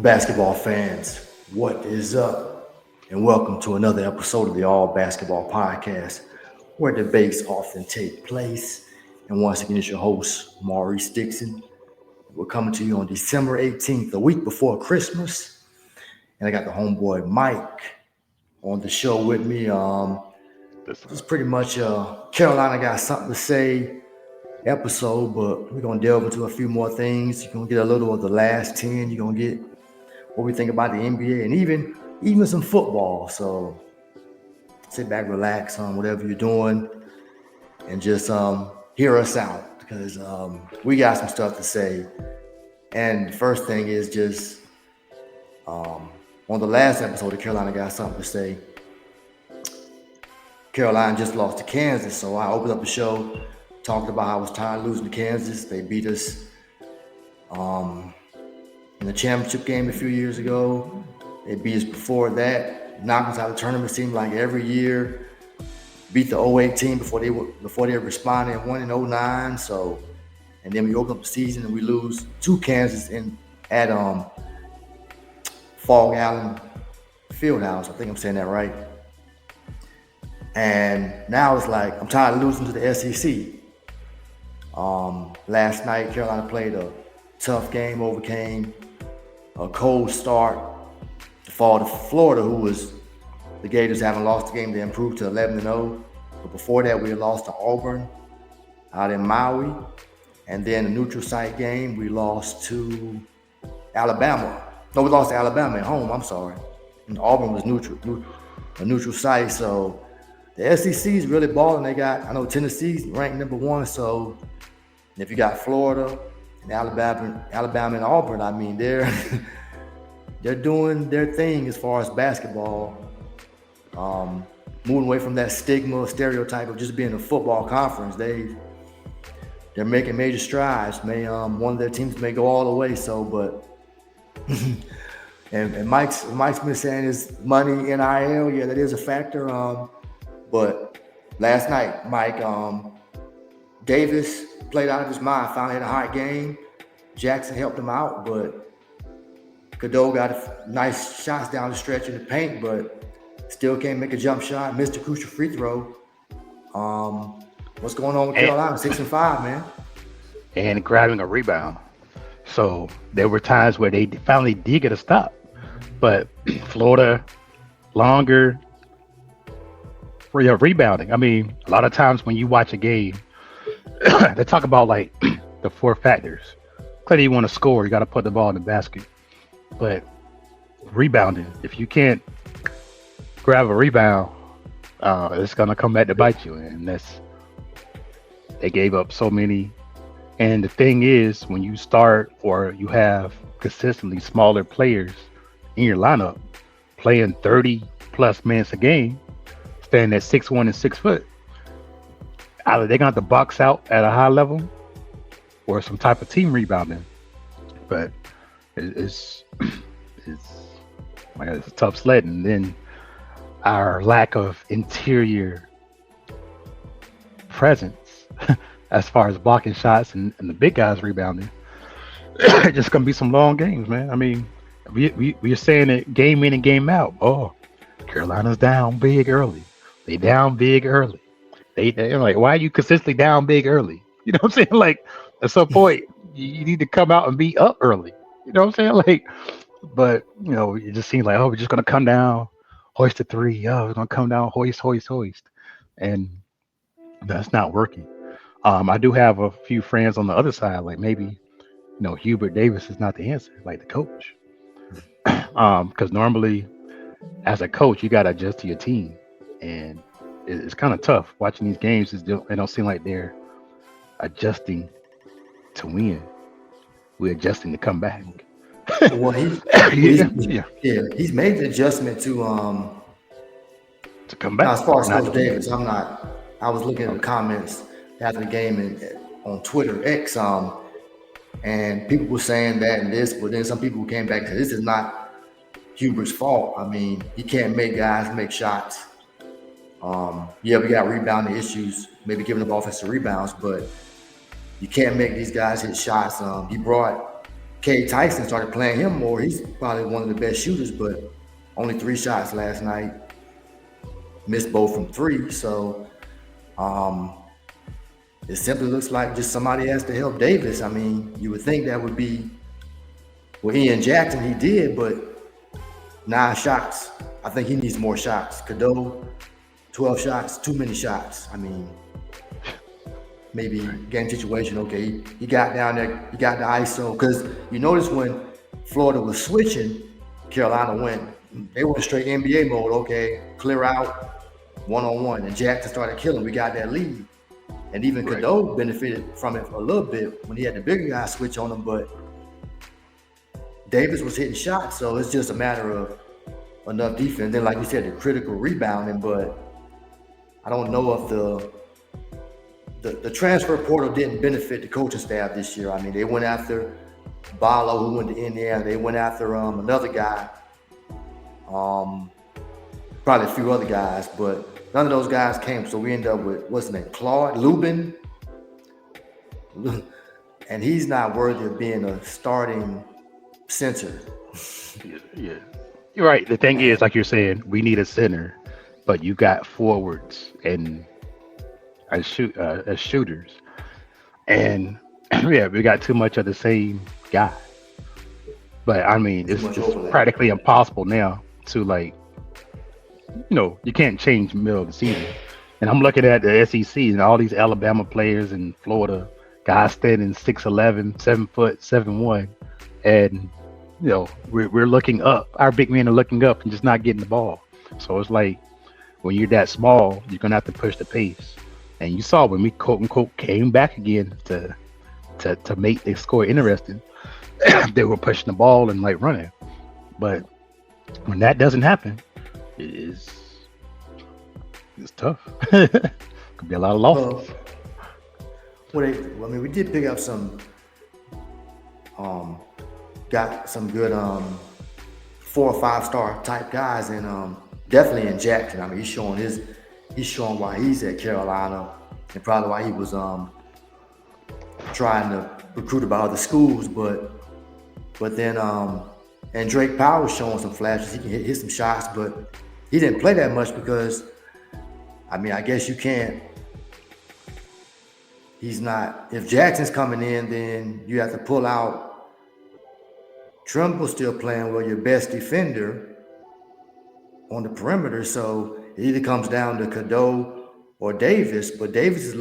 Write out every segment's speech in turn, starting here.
Basketball fans, what is up? And welcome to another episode of the All Basketball Podcast, where debates often take place. And once again, it's your host, Maurice Dixon. We're coming to you on December 18th, a week before Christmas. And I got the homeboy Mike on the show with me. This Just pretty much Carolina got something to say episode, but we're going to delve into a few more things. You're going to get a little of the last 10. You're going to get what we think about the NBA and even some football. So sit back, relax on whatever you're doing, and just hear us out because we got some stuff to say. And the first thing is just on the last episode of Carolina got something to say. Carolina just lost to Kansas, so I opened up the show talking about how I was tired of losing to Kansas. They beat us in the championship game a few years ago. They beat us before that, knocked us out of the tournament. Seemed like every year. Beat the 08 team before they responded and won in 09. So, and then we open up the season and we lose to Kansas at Fog Allen Fieldhouse. I think I'm saying that right. And now it's like I'm tired of losing to the SEC. Last night Carolina played a tough game, overcame a cold start to fall to Florida, who was the Gators haven't lost the game. They improved to 11-0. But before that, we had lost to Auburn out in Maui. And then a neutral site game, we lost to Alabama. No, we lost to Alabama at home, I'm sorry. And Auburn was a neutral site. So the SEC is really balling. I know Tennessee's ranked number one. So if you got Florida and Alabama and Auburn, I mean, they're doing their thing as far as basketball. Moving away from that stereotype of just being a football conference. They're making major strides. One of their teams may go all the way. So, but and Mike's been saying is money, NIL. Yeah, that is a factor. But last night, Mike Davis played out of his mind. Finally had a hot game. Jackson helped him out, but Cadeau got nice shots down the stretch in the paint, but still can't make a jump shot. Missed a crucial free throw. What's going on with Carolina? 6-5, man. and grabbing a rebound. So there were times where they finally did get a stop, but Florida longer for your rebounding. I mean, a lot of times when you watch a game, they talk about like the four factors. Clearly, you want to score, you got to put the ball in the basket. But rebounding, if you can't grab a rebound, it's gonna come back to bite you, and they gave up so many. And the thing is, when you start or you have consistently smaller players in your lineup playing 30 plus minutes a game, standing at 6'1" and 6 foot, either they're gonna have to box out at a high level or some type of team rebounding. But it's it's a tough sled. And then our lack of interior presence as far as blocking shots and the big guys rebounding, it's just gonna be some long games, man. I mean, we're saying it game in and game out. Oh, Carolina's down big early. They down big early. They're like, why are you consistently down big early? You know what I'm saying? Like, at some point, you need to come out and be up early. You know what I'm saying? Like, but it just seems like, oh, we're just gonna come down, hoist a three. Oh, we're gonna come down, hoist, and that's not working. I do have a few friends on the other side, like maybe Hubert Davis is not the answer, like the coach, because normally as a coach you got to adjust to your team, and it's kind of tough watching these games. They don't seem like they're adjusting to win. We're adjusting to come back. Well, Yeah, he's made the adjustment to come now, back. as far as Not Coach Davis, I'm not. I was looking at the comments after the game on Twitter X, and people were saying that and this, but then some people came back to this is not Hubert's fault. I mean, he can't make guys make shots. Yeah, we got rebounding issues, maybe giving up offensive rebounds, but you can't make these guys hit shots. He brought Cade Tyson started playing him more. He's probably one of the best shooters, but only 3 shots last night. Missed both from 3. So it simply looks like just somebody has to help Davis. I mean, you would think that would be Ian Jackson. He did, but 9 shots. I think he needs more shots. Cadeau, 12 shots, too many shots. I mean, maybe game situation. Okay, he got down there, he got the ISO. Because you notice when Florida was switching, Carolina they went straight NBA mode. Okay, clear out, 1-on-1. And Jackson started killing. We got that lead. And even Cadeau benefited from it a little bit when he had the bigger guy switch on him. But Davis was hitting shots. So it's just a matter of enough defense. Then, like you said, the critical rebounding. But I don't know if the transfer portal didn't benefit the coaching staff this year. I mean, they went after Barlow, who went to Indiana. They went after another guy, probably a few other guys, but none of those guys came. So we ended up with, what's his name, Claude Lubin. And he's not worthy of being a starting center. Yeah. You're right. The thing is, like you're saying, we need a center, but you got forwards and as shooters. And yeah, we got too much of the same guy. But I mean, it's practically impossible now to, like, you can't change the middle of the season. And I'm looking at the SEC and all these Alabama players in Florida, guys standing 6'11", 7 foot, 7'1", and we're looking up. Our big men are looking up and just not getting the ball. So it's like when you're that small, you're gonna have to push the pace. And you saw when we quote unquote came back again to make the score interesting, they were pushing the ball and like running. But when that doesn't happen, it's tough. Could be a lot of losses. We did pick up some, got some good 4 or 5 star type guys, and definitely in Jackson. I mean, he's showing why he's at Carolina, and probably why he was trying to recruit about other schools. But then and Drake Powell's showing some flashes. He can hit some shots, but he didn't play that much because, I mean, I guess you can't. He's not. If Jackson's coming in, then you have to pull out. Trimble's still playing well, your best defender on the perimeter. So it either comes down to Cadeau or Davis. But Davis's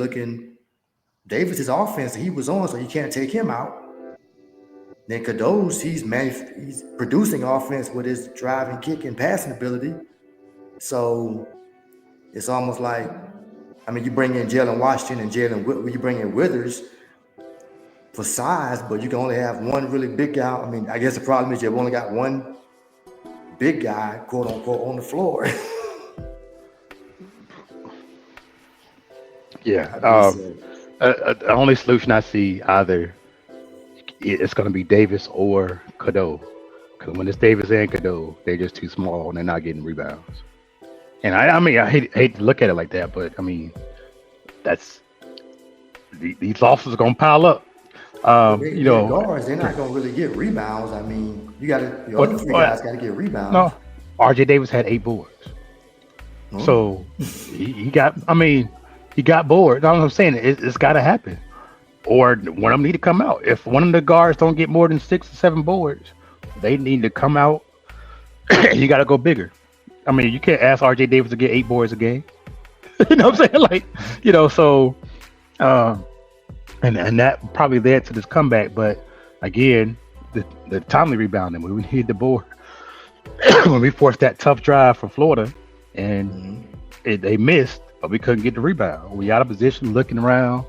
offense he was on, so you can't take him out. Then Cadeau's, he's producing offense with his driving, kick, and passing ability. So it's almost like, I mean, you bring in Jalen Washington and you bring in Withers for size, but you can only have one really big guy. I mean, I guess the problem is you've only got one big guy, quote unquote, on the floor. Yeah. The only solution I see, either it's going to be Davis or Cadeau. Because when it's Davis and Cadeau, they're just too small and they're not getting rebounds. And I mean, I hate to look at it like that, but I mean, these losses are going to pile up. Guards, they're not going to really get rebounds. I mean, the other 3 guys got to get rebounds. No, RJ Davis had 8 boards. Oh. So he got bored. That's what I'm saying. It's got to happen. Or one of them need to come out. If one of the guards don't get more than 6 or 7 boards, they need to come out. You got to go bigger. I mean, you can't ask RJ Davis to get 8 boards a game. You know what I'm saying? Like, so, and that probably led to this comeback. But again, the timely rebounding, when we need the board, when we forced that tough drive for Florida, and they missed, but we couldn't get the rebound. We out of position, looking around,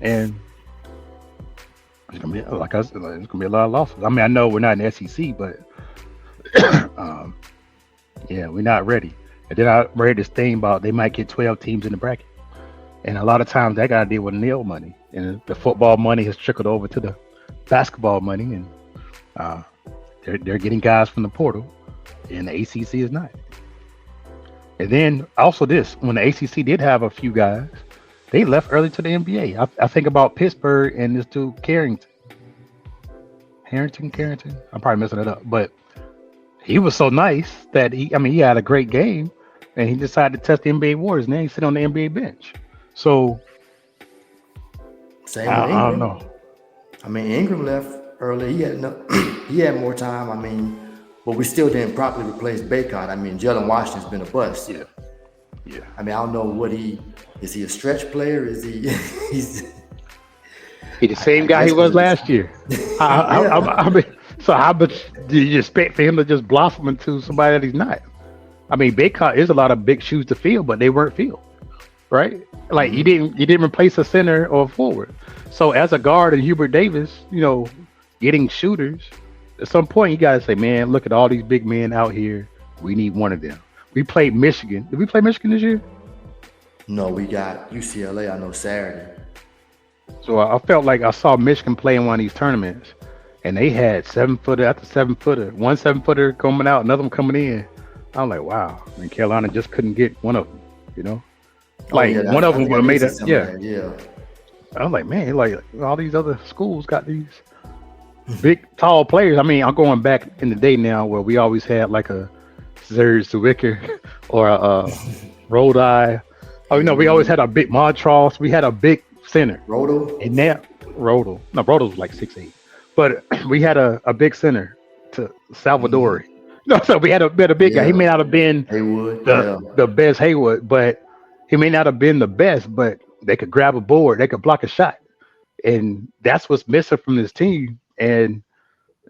and it's gonna be, like I said, it's gonna be a lot of losses. I mean, I know we're not in the SEC, but yeah, we're not ready. And then I read this thing about they might get 12 teams in the bracket, and a lot of times that got to deal with nil money, and the football money has trickled over to the basketball money, and they're getting guys from the portal, and the ACC is not. And then also this, when the ACC did have a few guys, they left early to the NBA. I think about Pittsburgh and this dude Carrington. Carrington. I'm probably messing it up, but he was so nice that he had a great game, and he decided to test the NBA waters. And then he sit on the NBA bench. So Same with I don't Ingram. know. I mean, Ingram left early. He had enough, he had more time. I mean, but we still didn't properly replace Baycott. I mean, Jalen Washington's been a bust. Yeah, yeah. I mean, I don't know what is he a stretch player? Is he he's He the same I guy he guess was because last year. I mean, so how much do you expect for him to just blossom into somebody that he's not? I mean, Baycott is a lot of big shoes to fill, but they weren't filled, right? Like you didn't replace a center or a forward. So as a guard and Hubert Davis, getting shooters, at some point you gotta say, man, look at all these big men out here. We need one of them. We played Michigan. Did we play Michigan this year? no, we got UCLA. I know Saturday. So I felt like I saw Michigan play in one of these tournaments, and they had 7-footer after 7-footer, one 7-footer coming out, another one coming in. I'm like, wow. And Carolina just couldn't get one of them. Like yeah, one of I them think would I have made did it. see some of Yeah. that, yeah. I was like, man, like all these other schools got these big, tall players. I mean, I'm going back in the day now where we always had like a Serge Zwicker or a Rhode Eye. Oh, we always had a big Montross. We had a big center. Roto. And now Rodel. No, Rodel was like 6'8". But we had a big center to Salvadori. No, so we had a big guy. He may not have been Haywood. the best Haywood, but he may not have been the best, but they could grab a board, they could block a shot. And that's what's missing from this team. And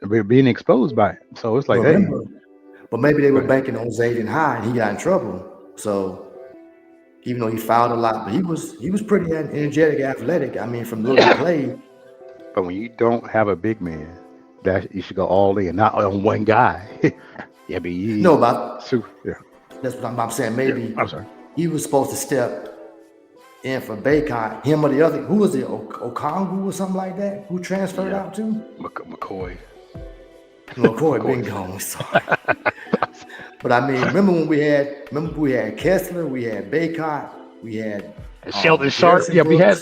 we're being exposed by it. So it's like, hey. But maybe they were banking on Zayden High and he got in trouble. So even though he fouled a lot, but he was pretty energetic, athletic. I mean, from the little he played. But when you don't have a big man, that you should go all in, not on one guy. Yeah, but No, but yeah. That's what I'm saying. Maybe I'm sorry. He was supposed to step in for Baycott, him or the other. Who was it? Okongu or something like that? Who transferred out to? McCoy. McCoy been gone. Sorry. But I mean, remember we had Kessler, we had Baycott, we had Sheldon Sharp. Yeah, we had.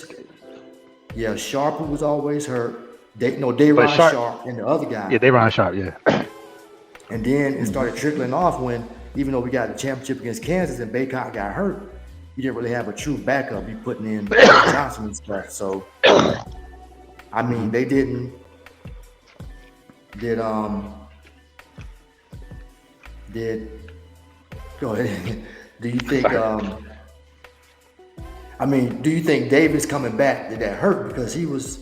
Yeah, Sharp, who was always hurt. Dayron Sharp and the other guy. Yeah, Dayron Sharp. Yeah. And then it started trickling off when, even though we got the championship against Kansas and Baycott got hurt, you didn't really have a true backup. You putting in Johnson and stuff. So, I mean, they did go ahead. Do you think do you think Davis coming back, did that hurt? Because he was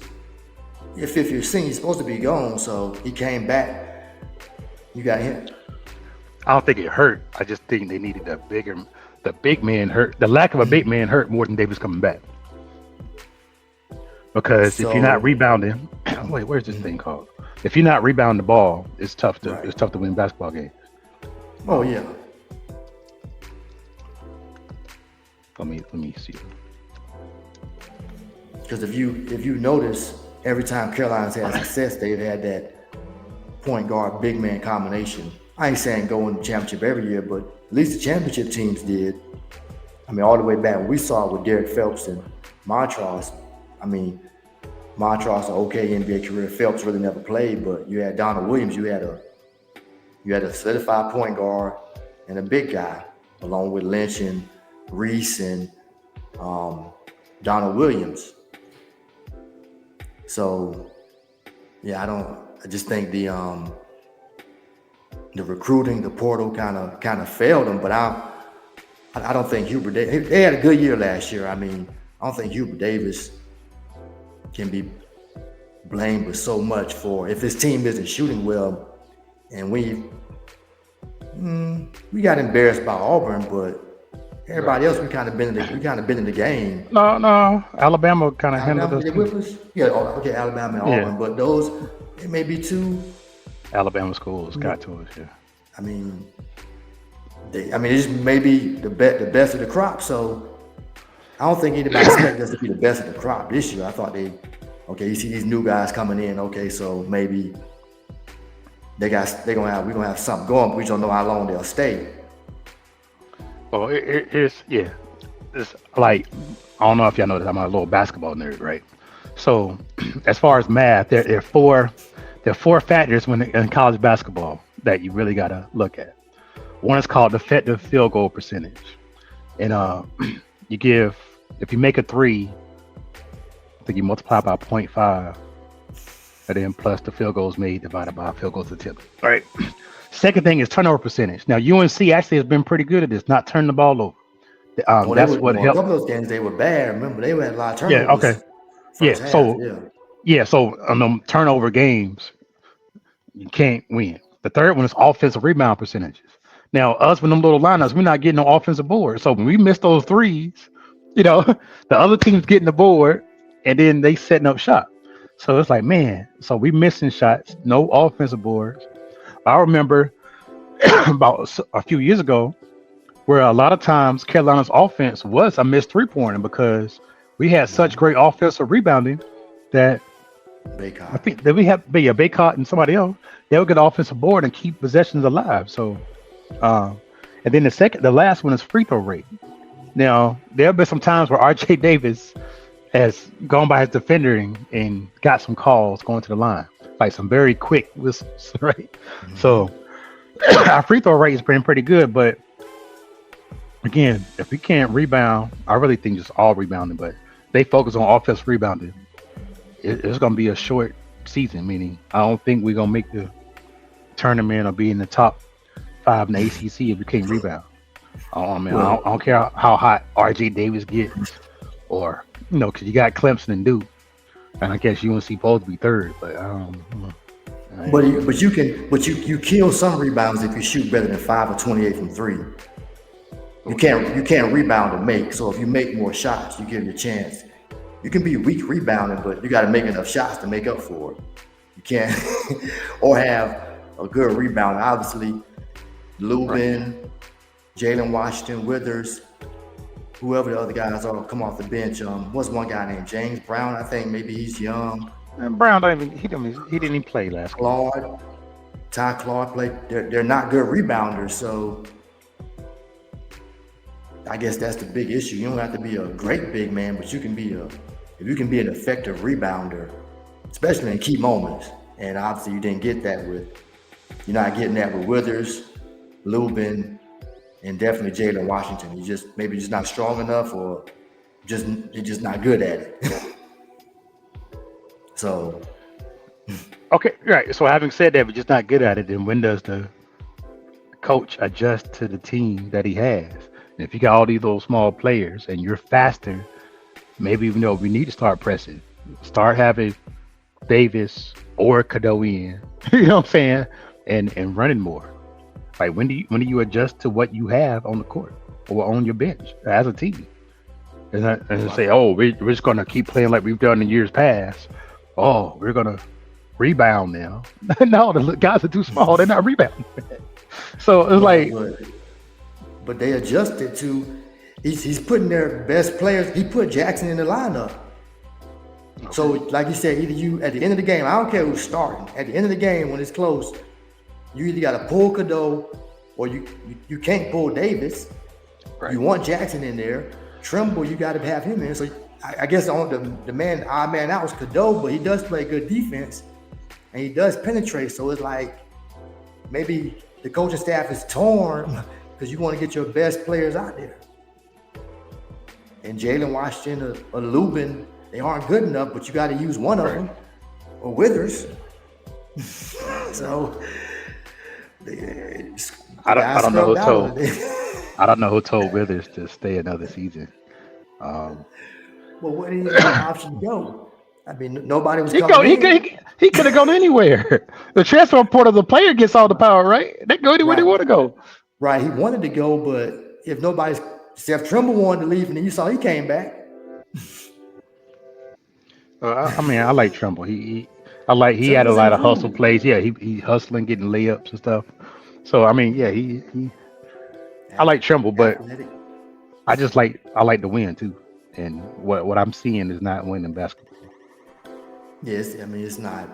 your fifth year senior, he's supposed to be gone, so he came back. You got him. I don't think it hurt. I just think they needed the big man hurt. The lack of a big man hurt more than Davis coming back. Because if you're not rebounding, wait, where's this thing called? If you're not rebounding the ball, it's tough to win basketball games. Oh yeah. Let me see. Because if you notice, every time Carolina's had success, they've had that point guard big man combination. I ain't saying go in the championship every year, but at least the championship teams did. I mean, all the way back when we saw it with Derek Phelps and Montross. I mean, Montross, an okay NBA career. Phelps really never played, but you had Donald Williams. You had a solidified point guard and a big guy, along with Lynch and Reese and Donald Williams. So, yeah, I just think the recruiting, the portal kind of failed them. But I don't think Hubert Davis. They had a good year last year. I mean, I don't think Hubert Davis can be blamed with so much for if his team isn't shooting well. And we got embarrassed by Auburn, but everybody else we kind of been in the game. No, Alabama kind of handled us. Yeah, okay, Alabama and Auburn, but those it may be two. Alabama schools got to us. Yeah. I mean, it's maybe the best of the crop. So I don't think anybody expected us to be the best of the crop this year. I thought you see these new guys coming in. Okay, so maybe we're gonna have something going, but we don't know how long they'll stay. Well, it's like, I don't know if y'all know this, I'm a little basketball nerd, right? So as far as math, there are there are four factors in college basketball that you really got to look at. One is called effective field goal percentage, and you give if you make a three, I think you multiply by zero point 0.5, and then plus the field goals made divided by field goals attempted. All right. Second thing is turnover percentage. Now UNC actually has been pretty good at this, not turning the ball over. Well, they That's were what well, a helped. couple of those games they were bad. Remember, they had a lot of Yeah. Okay. turnovers Yeah. first half. So Yeah. so on them turnover games, you can't win. The third one is offensive rebound percentages. Now, us with them little lineups, we're not getting no offensive board. So when we miss those threes, you know, the other team's getting the board and then they setting up shot. So it's like, man, so we missing shots, no offensive boards. I remember about a few years ago where a lot of times Carolina's offense was a missed three-pointer because we had such great offensive rebounding that I Baycott. think that we have Baycott and somebody else. They'll get offensive board and keep possessions alive. So, and then the last one is free throw rate. Now there have been some times where R.J. Davis has gone by his defender and got some calls going to the line, like some very quick whistles, right? So our free throw rate has been pretty good, but again, if we can't rebound, I really think just all rebounding, but they focus on offensive rebounding. It's going to be a short season, meaning I don't think we're going to make the tournament or be in the top 5 in the ACC if we can't rebound. Oh man, I don't care how hot RJ Davis gets, or because you got Clemson and Duke, and I guess UNC supposed to be third, but I don't know. You kill some rebounds if you shoot better than 5 or 28 from three. You can't rebound or make. So if you make more shots, you give you a chance. You can be weak rebounding, but you got to make enough shots to make up for it. You can't or have a good rebound. Obviously, Lubin, Jalen Washington, Withers, whoever the other guys are, come off the bench. What's one guy named James Brown? I think maybe he's young. And Brown he didn't even play last game. Claude, Ty Claude played. They're not good rebounders, so I guess that's the big issue. You don't have to be a great big man, but you can be if you can be an effective rebounder, especially in key moments. And obviously, you didn't get that you're not getting that with Withers, Lubin, and definitely Jalen Washington. You maybe just not strong enough, or you're just not good at it. So, okay, right. So having said that, we're just not good at it. Then when does the coach adjust to the team that he has? And if you got all these little small players and you're faster, maybe we need to start pressing, start having Davis or Cadeau in. You know what I'm saying? And running more. Like when do you adjust to what you have on the court or on your bench as a team? And say, oh, we're just gonna keep playing like we've done in years past. Oh, we're gonna rebound now. No, the guys are too small. They're not rebounding. So it's like, but they adjusted to. He's putting their best players. He put Jackson in the lineup. Okay. So, like you said, either you at the end of the game, I don't care who's starting. At the end of the game, when it's close, you either got to pull Cadeau or you can't pull Davis. Right. You want Jackson in there. Trimble, you got to have him in. So I guess the odd man out was Cadeau, but he does play good defense and he does penetrate. So it's like maybe the coaching staff is torn because you want to get your best players out there. And Jalen Washington or Lubin, they aren't good enough, but you got to use one of them, or Withers. So I don't know who told Withers to stay another season. Well, what did he have an option to go? I mean, nobody was coming in. He could have gone anywhere. The transfer portal, the player gets all the power, right? They go anywhere they want to go. Right, he wanted to go, but if nobody's Steph Trimble wanted to leave, and then you saw he came back. I mean, I like Trimble. He had a lot of hustle plays. Yeah, he hustling, getting layups and stuff. So I mean, yeah, I like Trimble, but I like to win too. And what I'm seeing is not winning basketball. Yes, I mean it's not.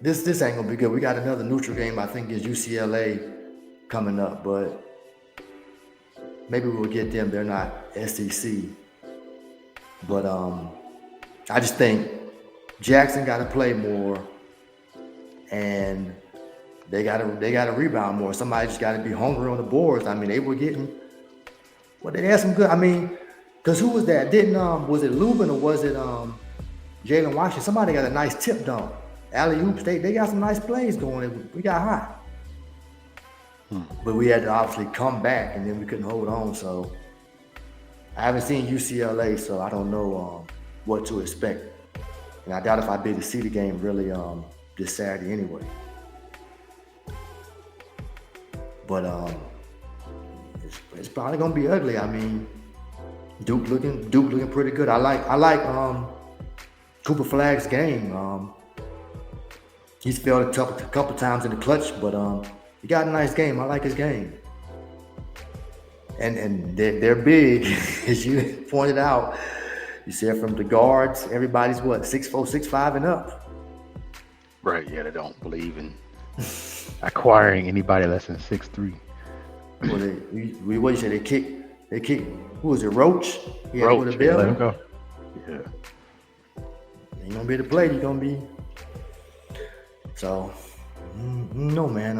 This ain't gonna be good. We got another neutral game. I think is UCLA coming up, but maybe we'll get them. They're not SEC, but I just think Jackson got to play more. and they gotta rebound more. Somebody just gotta be hungry on the boards. I mean, they were getting they had some good. I mean, because who was that? Didn't was it Lubin or was it Jalen Washington? Somebody got a nice tip dunk. Alley oops. They got some nice plays going. We got hot. But we had to obviously come back, and then we couldn't hold on. So I haven't seen UCLA, so I don't know what to expect. And I doubt if I'd be able to see the game really this Saturday anyway. But it's probably gonna be ugly. I mean, Duke looking pretty good. I like Cooper Flagg's game. He's failed a couple times in the clutch, but he got a nice game. I like his game. And they're big, as you pointed out. You said from the guards, everybody's what, 6'4", 6'5", and up. Right, yeah, they don't believe in acquiring anybody less than 6'3". Well, what you say? They kick. Who was it? Roach. He had Roach, to put a let him go. Yeah. Ain't gonna be able to play. You're gonna be. So, no, man.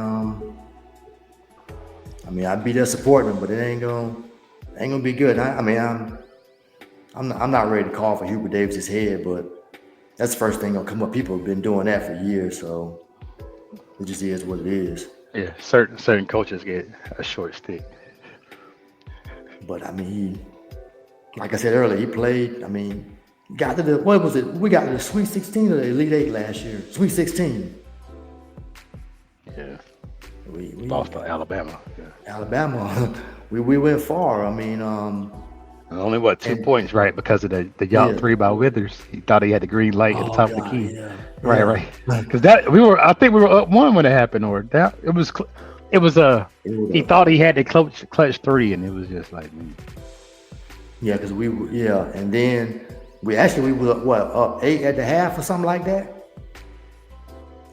I mean, I'd be there supporting him, but it ain't gonna be good. I mean, I'm not ready to call for Hubert Davis's head, but that's the first thing gonna come up. People have been doing that for years, so it just is what it is. Yeah, certain coaches get a short stick. But I mean, like I said earlier, he played. I mean, got to the what was it? We got to the Sweet 16 or the Elite 8 last year. Sweet 16. Yeah. We lost to Alabama. Yeah. Alabama. we went far. I mean, only 2 points, right? Because of the y'all three by Withers. He thought he had the green light at the top of the key. Yeah. Right. Because I think we were up 1 when it happened, or that it was he thought he had the clutch 3, and it was just like, yeah, because and then we were up 8 at the half or something like that.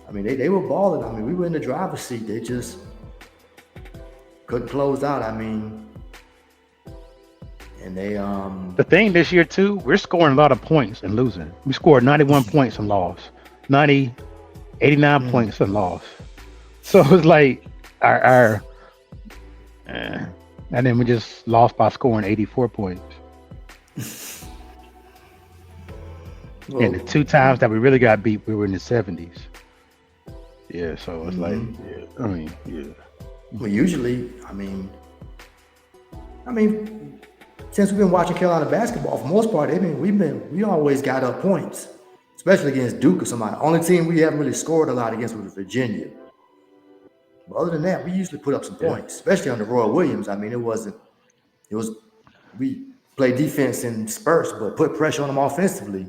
I mean, they were balling. I mean, we were in the driver's seat. They just couldn't close out. I mean, and they the thing this year too, we're scoring a lot of points and losing. We scored 91 points and lost, 89 points and lost. So it was like our and then we just lost by scoring 84 points. Well, and the 2 times that we really got beat, we were in the 70s. Yeah, so it's like, I mean, yeah. Well, usually, I mean, since we've been watching Carolina basketball, for the most part, we always got up points, especially against Duke or somebody. Only team we haven't really scored a lot against was Virginia. But other than that, we usually put up some points, especially under Roy Williams. I mean, we played defense in spurts, but put pressure on them offensively.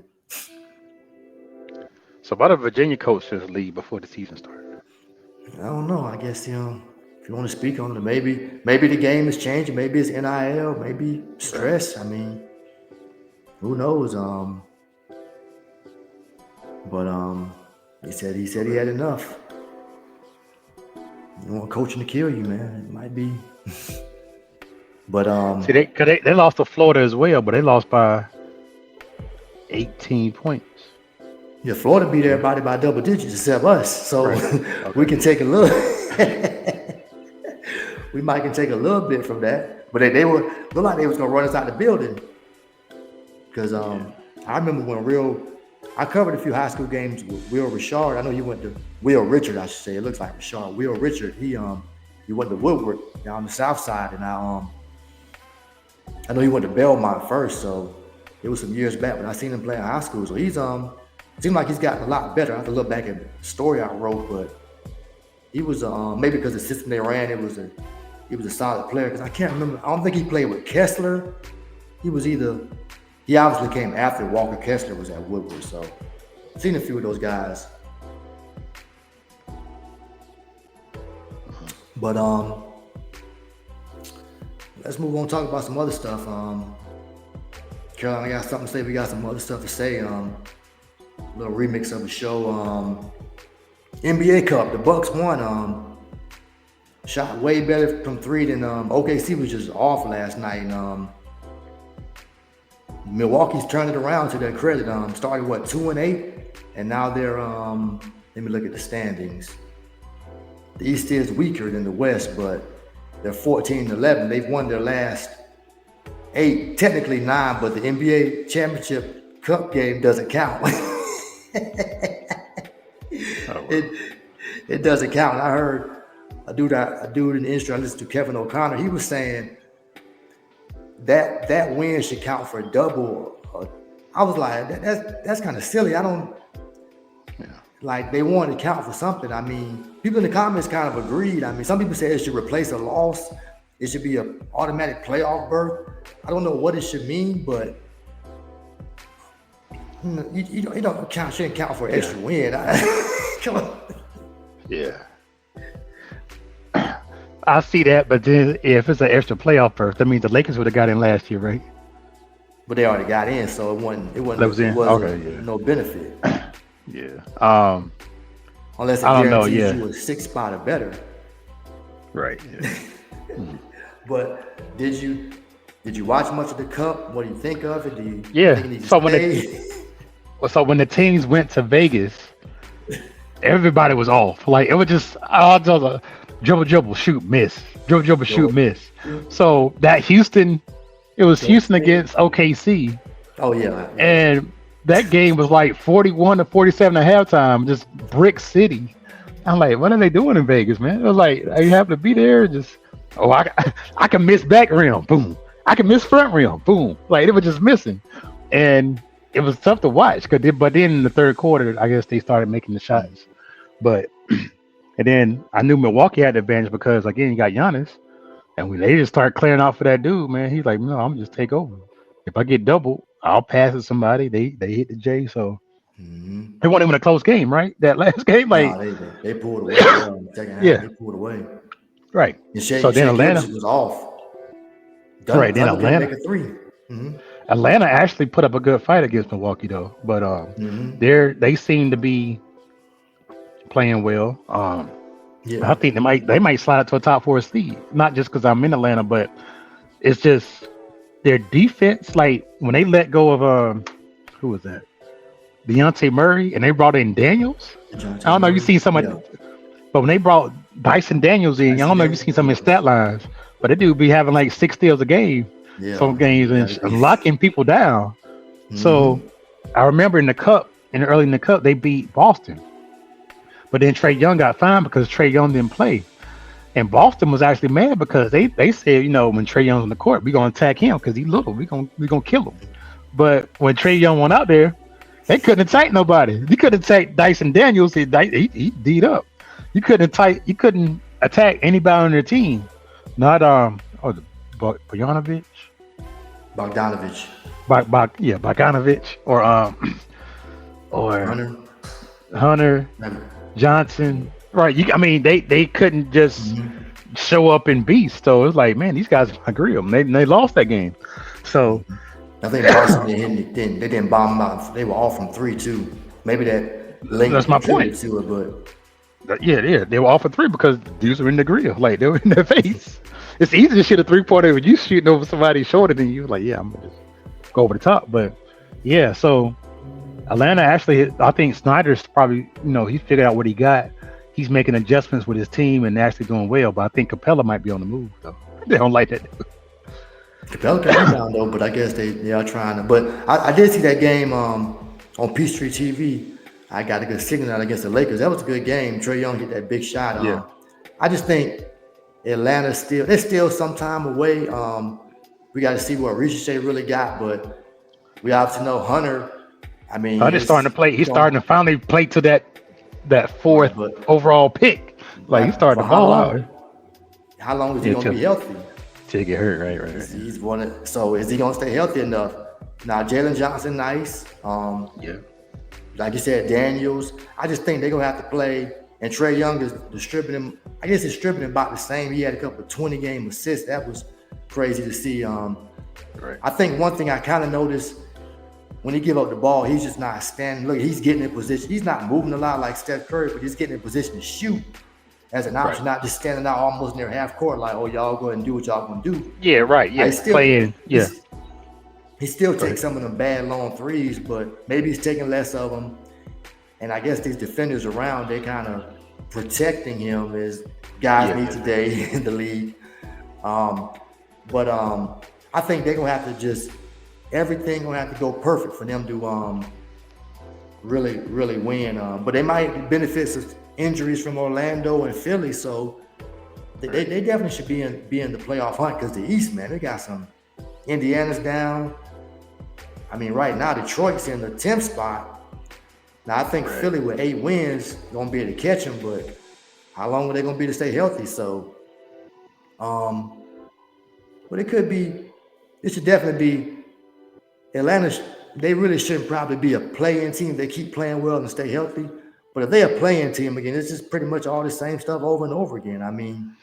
So why the Virginia coaches leave before the season started? I don't know. I guess, if you want to speak on it, maybe the game is changing. Maybe it's NIL. Maybe stress. I mean, who knows? But he said he had enough. You want coaching to kill you, man. It might be. But see, they lost to Florida as well, but they lost by 18 points. Yeah, Florida beat everybody by double digits except us. So we can take a little. We might can take a little bit from that. But they were looked like they was gonna run us out the building. Because I remember when I covered a few high school games with Will Richard. I know you went to Will Richard, I should say. It looks like Richard. Will Richard, he went to Woodward down the south side, and I know he went to Belmont first, so it was some years back, but I seen him play in high school. So he's seemed like he's gotten a lot better. I have to look back at the story I wrote, but he was maybe because the system they ran, he was a solid player. Because I can't remember. I don't think he played with Kessler. He obviously came after Walker Kessler was at Woodward. So I've seen a few of those guys. But let's move on. Talk about some other stuff. Carolina got something to say. We got some other stuff to say. A little remix of the show. NBA Cup, the Bucks won. Shot way better from 3 than OKC was just off last night. Milwaukee's turned it around to their credit. Started 2-8, and now they're Let me look at the standings. The East is weaker than the West, but they're 14-11. They've won their last 8, technically 9, but the NBA championship cup game doesn't count. It doesn't count. I heard a dude in the industry, I listened to, Kevin O'Connor. He was saying that win should count for a double. I was like, that's kind of silly. I don't like, they want to count for something. I mean, people in the comments kind of agreed. I mean, some people say it should replace a loss. It should be an automatic playoff berth. I don't know what it should mean, but you don't shouldn't count for an extra win. Come on. Yeah. I see that, but then if it's an extra playoff berth, that means the Lakers would have got in last year, right? But they already got in, so it wasn't no benefit. Yeah. Unless it guarantees you a 6th spot or better. Right. Yeah. But did you watch much of the Cup? What do you think of it? Do you think it needs to stay? So when the teams went to Vegas, everybody was off. Like, it was just dribble, shoot, miss. Dribble, shoot, miss. So that Houston against OKC. Oh yeah. And that game was like 41-47 at halftime, just brick city. I'm like, what are they doing in Vegas, man? It was like, you have to be there, just I can miss back rim, boom. I can miss front rim, boom. Like, it was just missing. And it was tough to watch. But then in the third quarter, I guess they started making the shots. But and then I knew Milwaukee had the advantage because, again, you got Giannis. And when they just start clearing out for that dude, man, he's like, no, I'm just take over. If I get doubled, I'll pass it to somebody. They hit the J, so it wasn't even a close game, right? That last game, like they pulled away. Second half, they pulled away. Right. So then Atlanta was off. Right. Then Atlanta make a 3. Atlanta actually put up a good fight against Milwaukee, though. But they seem to be playing well. I think they might slide to a top 4 seed. Not just because I'm in Atlanta, but it's just their defense. Like, when they let go of who was that? Dejounte Murray, and they brought in Daniels. I don't know if you've seen some of but when they brought Dyson Daniels in, I don't know if you've seen some of his stat lines, but that dude be having like 6 steals a game, some games, and locking people down. So I remember early in the Cup, they beat Boston. But then Trae Young got fined because Trae Young didn't play. And Boston was actually mad because they said, when Trae Young's on the court, we're going to attack him because he's little. We're gonna kill him. But when Trae Young went out there, they couldn't attack nobody. You couldn't attack Dyson Daniels. He D'd up. You couldn't attack anybody on their team. Not Bogdanovich. Bogdanovich or Hunter Johnson. Right. They couldn't just show up in beast. So it's like, man, these guys agree them. They lost that game. So I think Boston they didn't bomb them out. They were all from 3 too. Maybe that's my point. To it, but they were all for 3 because dudes were in the grill. Like, they were in their face. It's easy to shoot a 3-pointer when you shooting over somebody shorter than you. Like, I'm gonna just go over the top. But so Atlanta actually, I think Snyder's probably, he figured out what he got. He's making adjustments with his team and actually doing well. But I think Capella might be on the move, though. They don't like that. Capella came down though, but I guess they are trying to. But I did see that game on Peachtree TV. I got a good signal out against the Lakers. That was a good game. Trae Young hit that big shot. I just think Atlanta's they're still some time away. We got to see what Ricochet really got, but we obviously know Hunter. Hunter's starting to play. He's starting to finally play to that 4th overall pick. Like, he's starting to ball out. How long is he going to be healthy? Till he get hurt, right. So is he going to stay healthy enough? Now, Jalen Johnson, nice. Like you said, Daniels. I just think they're going to have to play. And Trae Young is distributing. I guess he's distributing about the same. He had a couple of 20-game assists. That was crazy to see. I think one thing I kind of noticed, when he give up the ball, he's just not standing. Look, he's getting in position. He's not moving a lot like Steph Curry, but he's getting in position to shoot as an option, not just standing out almost near half court like, oh, y'all go ahead and do what y'all gonna do. Yeah, right. Yeah, playing. Yeah. He still takes some of them bad long threes, but maybe he's taking less of them. and I guess these defenders around, they kind of protecting him as guys Yeah. need today in the league. Um, but I think they're gonna have to just everything gonna have to go perfect for them to really win. But they might benefit some injuries from Orlando and Philly, so they definitely should be in the playoff hunt because the East, man, they got some. Indiana's down. I mean, right now Detroit's in the 10th spot. Now I think Philly with 8 wins gonna be able to catch them, but how long are they gonna be to stay healthy? So, but it could be. It should definitely be Atlanta. They really shouldn't probably be a play-in team. They keep playing well and stay healthy. But if they're a play-in team again, it's just pretty much all the same stuff over and over again. I mean,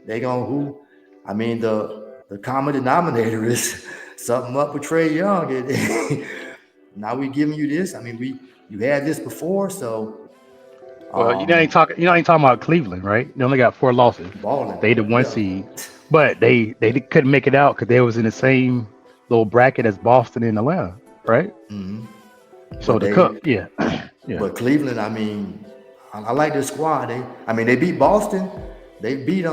they gonna who? I mean, the common denominator is something up with Trey Young. Now we giving you this. I mean, you had this before, so Well, you know, ain't talking about Cleveland, right? They only got 4 losses. balling. They the one Yeah. seed, but they couldn't make it out because they was in the same little bracket as Boston and Atlanta, right? Mm-hmm. So But the they, cup, yeah, yeah, but Cleveland. I mean, I like their squad. They beat Boston. They beat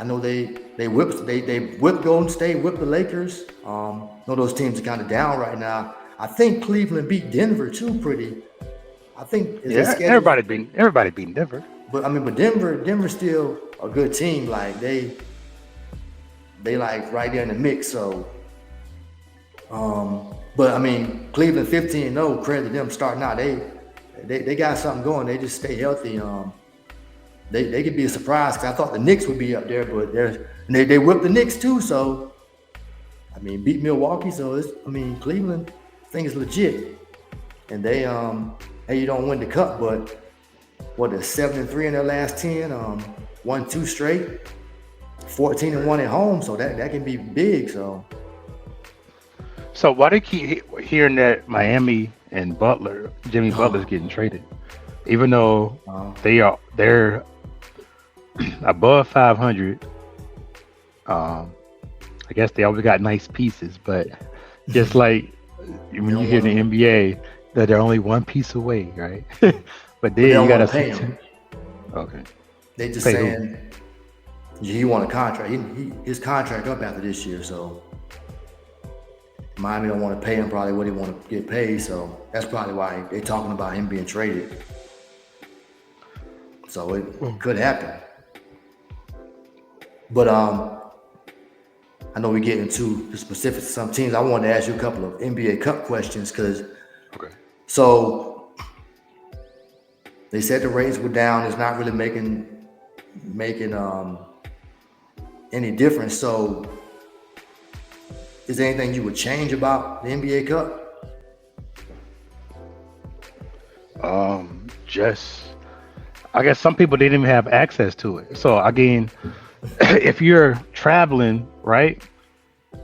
I know they whipped Golden State, whipped the Lakers. No, those teams are kind of down right now. I think Cleveland beat Denver too. Pretty. I think is they yeah. scheduled. Everybody beating Denver. But I mean, but Denver's still a good team. Like they like right there in the mix. So, but I mean, Cleveland 15-0. Credit to them starting out. They got something going. They just stay healthy. They could be a surprise because I thought the Knicks would be up there, but they whipped the Knicks too. So, I mean, beat Milwaukee. So Cleveland I think is legit, and they hey, you don't win the cup, but what they're 7-3 in their last 10, won 2 straight, 14-1 at home. So that can be big. So Why do you keep hearing that Miami and Jimmy Butler's getting traded, even though they're above 500? I guess they always got nice pieces, but just like when you hear the NBA that they're only one piece away, right? But then you gotta pay him. Okay. They just Pay saying he won a contract. His contract up after this year, so Miami don't want to pay him probably what he want to get paid. So that's probably why they're talking about him being traded. So it could happen. But I know we get into the specifics of some teams. I wanted to ask you a couple of NBA Cup questions because so they said the ratings were down. It's not really making any difference. So is there anything you would change about the NBA Cup? Just I guess some people didn't even have access to it. So again, if you're traveling, right,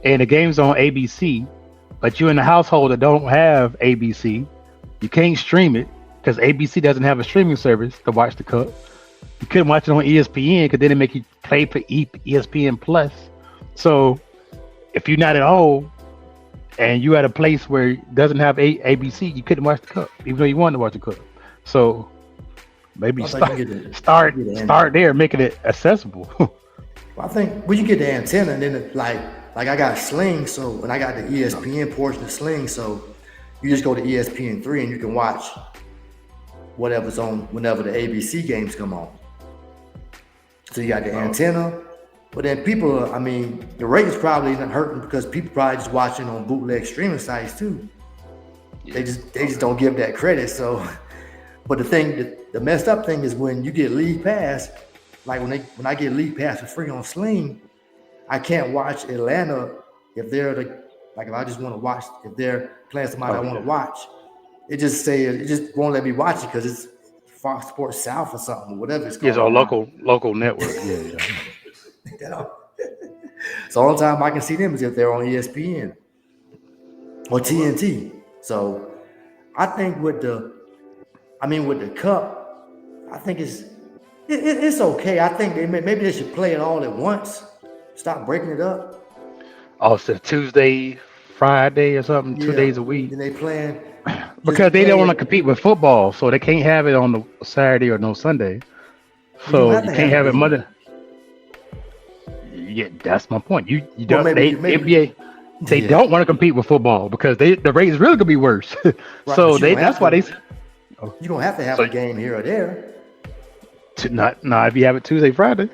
and the game's on ABC, but you're in a household that don't have ABC, you can't stream it because ABC doesn't have a streaming service to watch the cup. You couldn't watch it on ESPN because then they make you pay for ESPN Plus. So if you're not at home and you at a place where it doesn't have ABC, you couldn't watch the cup, even though you wanted to watch the cup. So maybe start there, making it accessible. Well, I think you get the antenna, and then like I got Sling, so when I got the ESPN portion of Sling, so you just go to ESPN3 and you can watch whatever's on whenever the ABC games come on. So you got the antenna, but then people, the ratings probably not hurting because people probably just watching on bootleg streaming sites too. They just don't give that credit. So, but the messed up thing is when you get League Pass, like when I get League Pass for free on Sling, I can't watch Atlanta if they're if I just want to watch, if they're playing somebody I want to watch. It just won't let me watch it because it's Fox Sports South or something, or whatever it's called. It's a local network. Yeah. You know? So the only time I can see them is if they're on ESPN or TNT. So I think with the cup, I think it's okay. I think maybe they should play it all at once. Stop breaking it up. Oh, so Tuesday, Friday, or something, 2 days a week. And they playing. because they play don't want to it. compete with football, so they can't have it on the Saturday or no Sunday. Well, you don't So have you to can't have a have it game. Monday. Yeah, that's my point. You Well, don't maybe they you maybe NBA they yeah, don't want to compete with football because the rate is really gonna be worse. right. So But you they don't have that's why to. they oh, You don't have to have so a game here or there. not if you have it Tuesday Friday.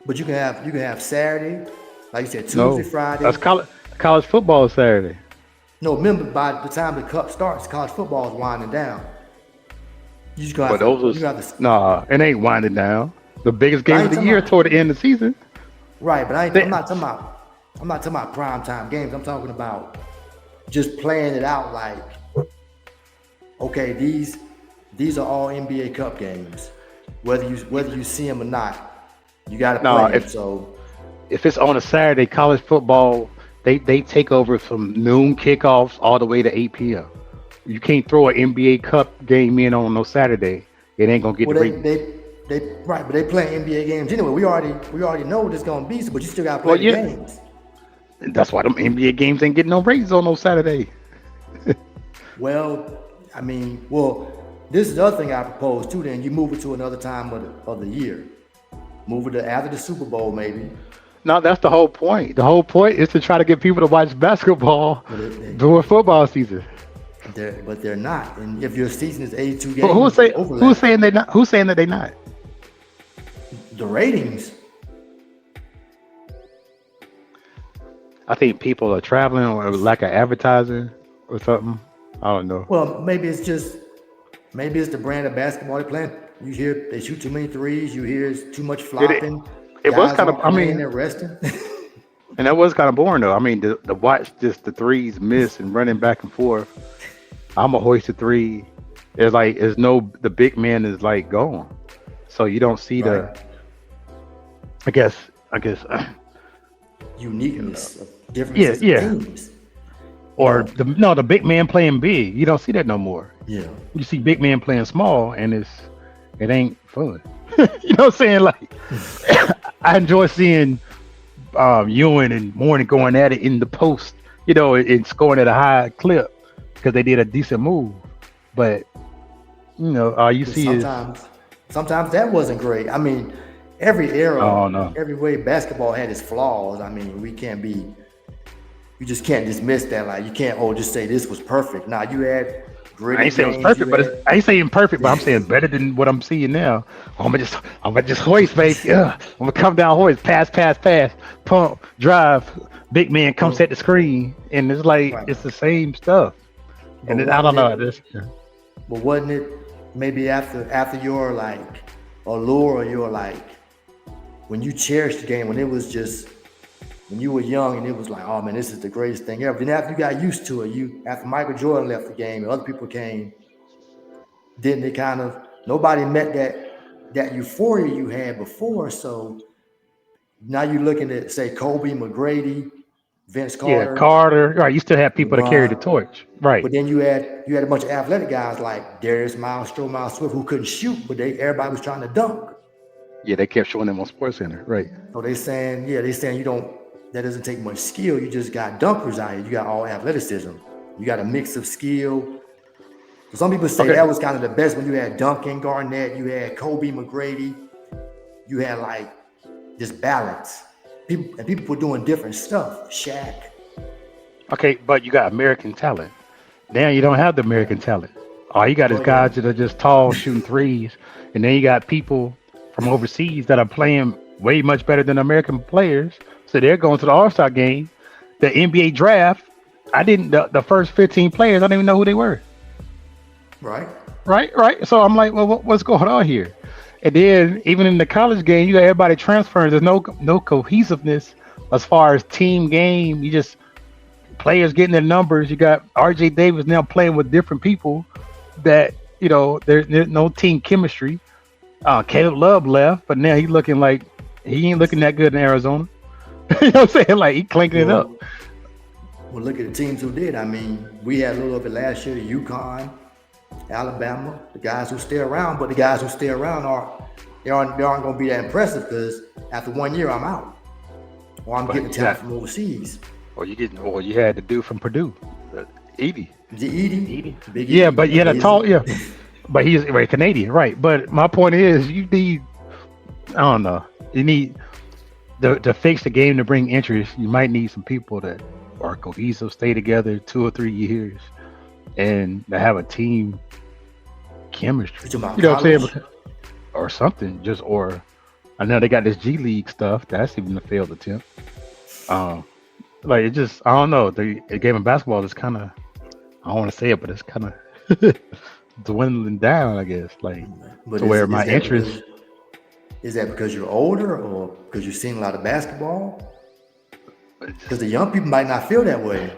But you can have Saturday, like you said, Tuesday, No, that's Friday. college football Saturday. No, remember by the time the cup starts, college football is winding down. You just gonna But have to. those You was have to. nah, it ain't winding down. The biggest But I game of ain't the talking year about toward the end of the season. right. But I'm They, not talking about. I'm not talking about prime time games. I'm talking about just playing it out like, okay, these are all NBA Cup games. Whether you see them or not, you got to play nah, them. So if it's on a Saturday, college football they take over from noon kickoffs all the way to 8 p.m. You can't throw an NBA Cup game in on no Saturday. It ain't gonna get well, the they ratings. they they right, but they play NBA games anyway. We already know what it's gonna be. But you still got to play Well, the yeah, games. that's why them NBA games ain't getting no ratings on no Saturday. Well, I mean, this is the other thing I propose too. Then you move it to another time of the year. Move it to after the Super Bowl, maybe. No, that's the whole point. The whole point is to try to get people to watch basketball But during football season. they're not. And if your season is 82 But games who's overlap, saying they not? Who's saying that they not? the ratings. I think people are traveling or lack of advertising or something. I don't know. Well, maybe it's the brand of basketball they're playing. You hear they shoot too many threes. You hear it's too much It it, flopping. it was Guys kind of. aren't I playing. mean, They're resting. and that was kind of boring though. I mean, the watch just the threes miss and running back and forth. I'm a hoist a three. It's no the big man is like gone, so you don't see Right. the. I guess. Uniqueness of Yeah, differences of yeah. teams. You Or know, the big man playing big. You don't see that no more. yeah. You see big man playing small, and it ain't fun. You know what I'm saying? Like I enjoy seeing Ewan and Morning going at it in the post. And scoring at a high clip because they did a decent move. But all you But see is sometimes that wasn't great. I mean, every era, oh no. every way basketball had its flaws. I mean, you just can't dismiss that. Like you can't just say this was perfect. Now you had I gritty ain't saying it was games. perfect, You but had I ain't saying perfect, but I'm saying better than what I'm seeing now. I'm gonna just hoist, baby. Yeah, I'm gonna come down hoist, pass, pump, drive. Big man comes well, at the screen, and it's like right. it's the same stuff. But And then I don't wasn't know. it? But wasn't it maybe after your like allure or your like when you cherished the game when it was just when you were young and it was like, oh man, this is the greatest thing ever. Then after you got used to it, after Michael Jordan left the game and other people came, then they kind of nobody met that euphoria you had before. So now you're looking at say Kobe, McGrady, Vince Yeah, Carter, Carter. Right, you still have people to carry the LeBron. torch. Right. But then you had a bunch of athletic guys like Darius Miles, Miles Swift, who couldn't shoot, but everybody was trying to dunk. Yeah, they kept showing them on Sports Center. Right. So they saying that doesn't take much skill. You just got dunkers out here. You got all athleticism. You got a mix of skill. So some people say Okay. that was kind of the best when you had Duncan, Garnett, you had Kobe, McGrady, you had like this balance. People were doing different stuff. Shaq. Okay, but you got American talent. Now you don't have the Yeah. American talent. All you got is Well, yeah. guys that are just tall, shooting threes, and then you got people from overseas that are playing way much better than American players. So they're going to the All-Star game, the NBA draft. I didn't the first 15 players. I didn't even know who they were. Right. Right. So I'm like, well, what's going on here? And then even in the college game, you got everybody transferring. There's no cohesiveness as far as team game. You just players getting their numbers. You got RJ Davis now playing with different people that there's no team chemistry. Caleb Love left, but now he's looking like he ain't looking that good in Arizona. You know what I'm saying? Like he clanking it up. Well, well, look at the teams who did. I mean, we had a little of it last year. The UConn, Alabama, the guys who stay around, but the guys who stay around aren't going to be that impressive because after 1 year I'm out, or I'm But getting you talent got, from overseas. or you had the dude from Purdue. Edie. Is it Edie? Edie. Big Yeah, Edie. but yeah, the Is it? tall. Yeah, but he's right Canadian, right? But my point is, you need. I don't know. You need to fix the game to bring interest. You might need some people that are cohesive, stay together 2 or 3 years, and to have a team chemistry. You talking about You know what I'm saying? college? Or something. Just or I know they got this G League stuff. That's even a failed attempt. Um, like it just I don't know. The game of basketball is kind of I don't want to say it, but it's kind of dwindling down. I guess like But to where my is that interest. because you're older or because you've seen a lot of basketball? Because the young people might not feel that way.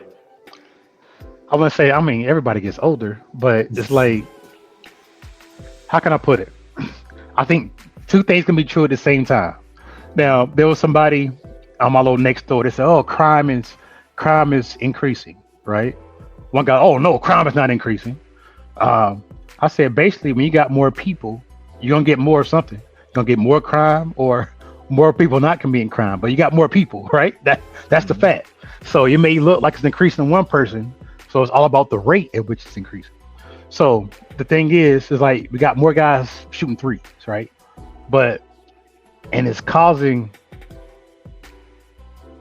I want to say. I mean, everybody gets older, but it's like how can I put it? I think two things can be true at the same time. Now there was somebody on my little next door. They said, "Oh, crime is increasing." Right? One guy, "Oh no, crime is not increasing." I said basically, when you got more people, you're gonna get more of something. You're gonna get more crime or more people not committing crime, but you got more people, right? That's the fact. So it may look like it's increasing in one person, so it's all about the rate at which it's increasing. So the thing is like we got more guys shooting threes, right? But and it's causing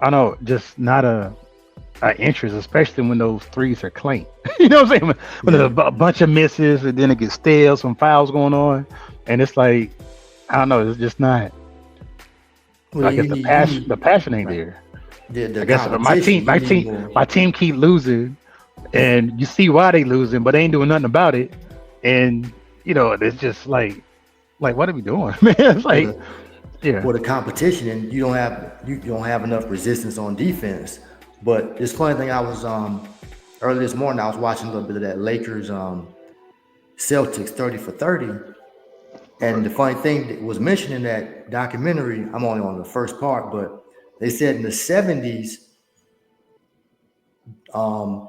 I don't know, just not a interest, especially when those threes are clean. You know what I'm saying? When there's Yeah. a bunch of misses and then it gets stale, some fouls going on, and it's like I don't know, it's just not. Well, I you guess need the passion ain't right. there. The I guess my team, competition. You my need team, more. my team keep losing, and you see why they losing, but they ain't doing nothing about it. And it's just like what are we doing, man? It's Well, like, yeah, the competition, and you don't have enough resistance on defense. But this funny thing, I was early this morning. I was watching a little bit of that Lakers Celtics 30 for 30, and the funny thing that was mentioned in that documentary. I'm only on the first part, but they said in the '70s, um,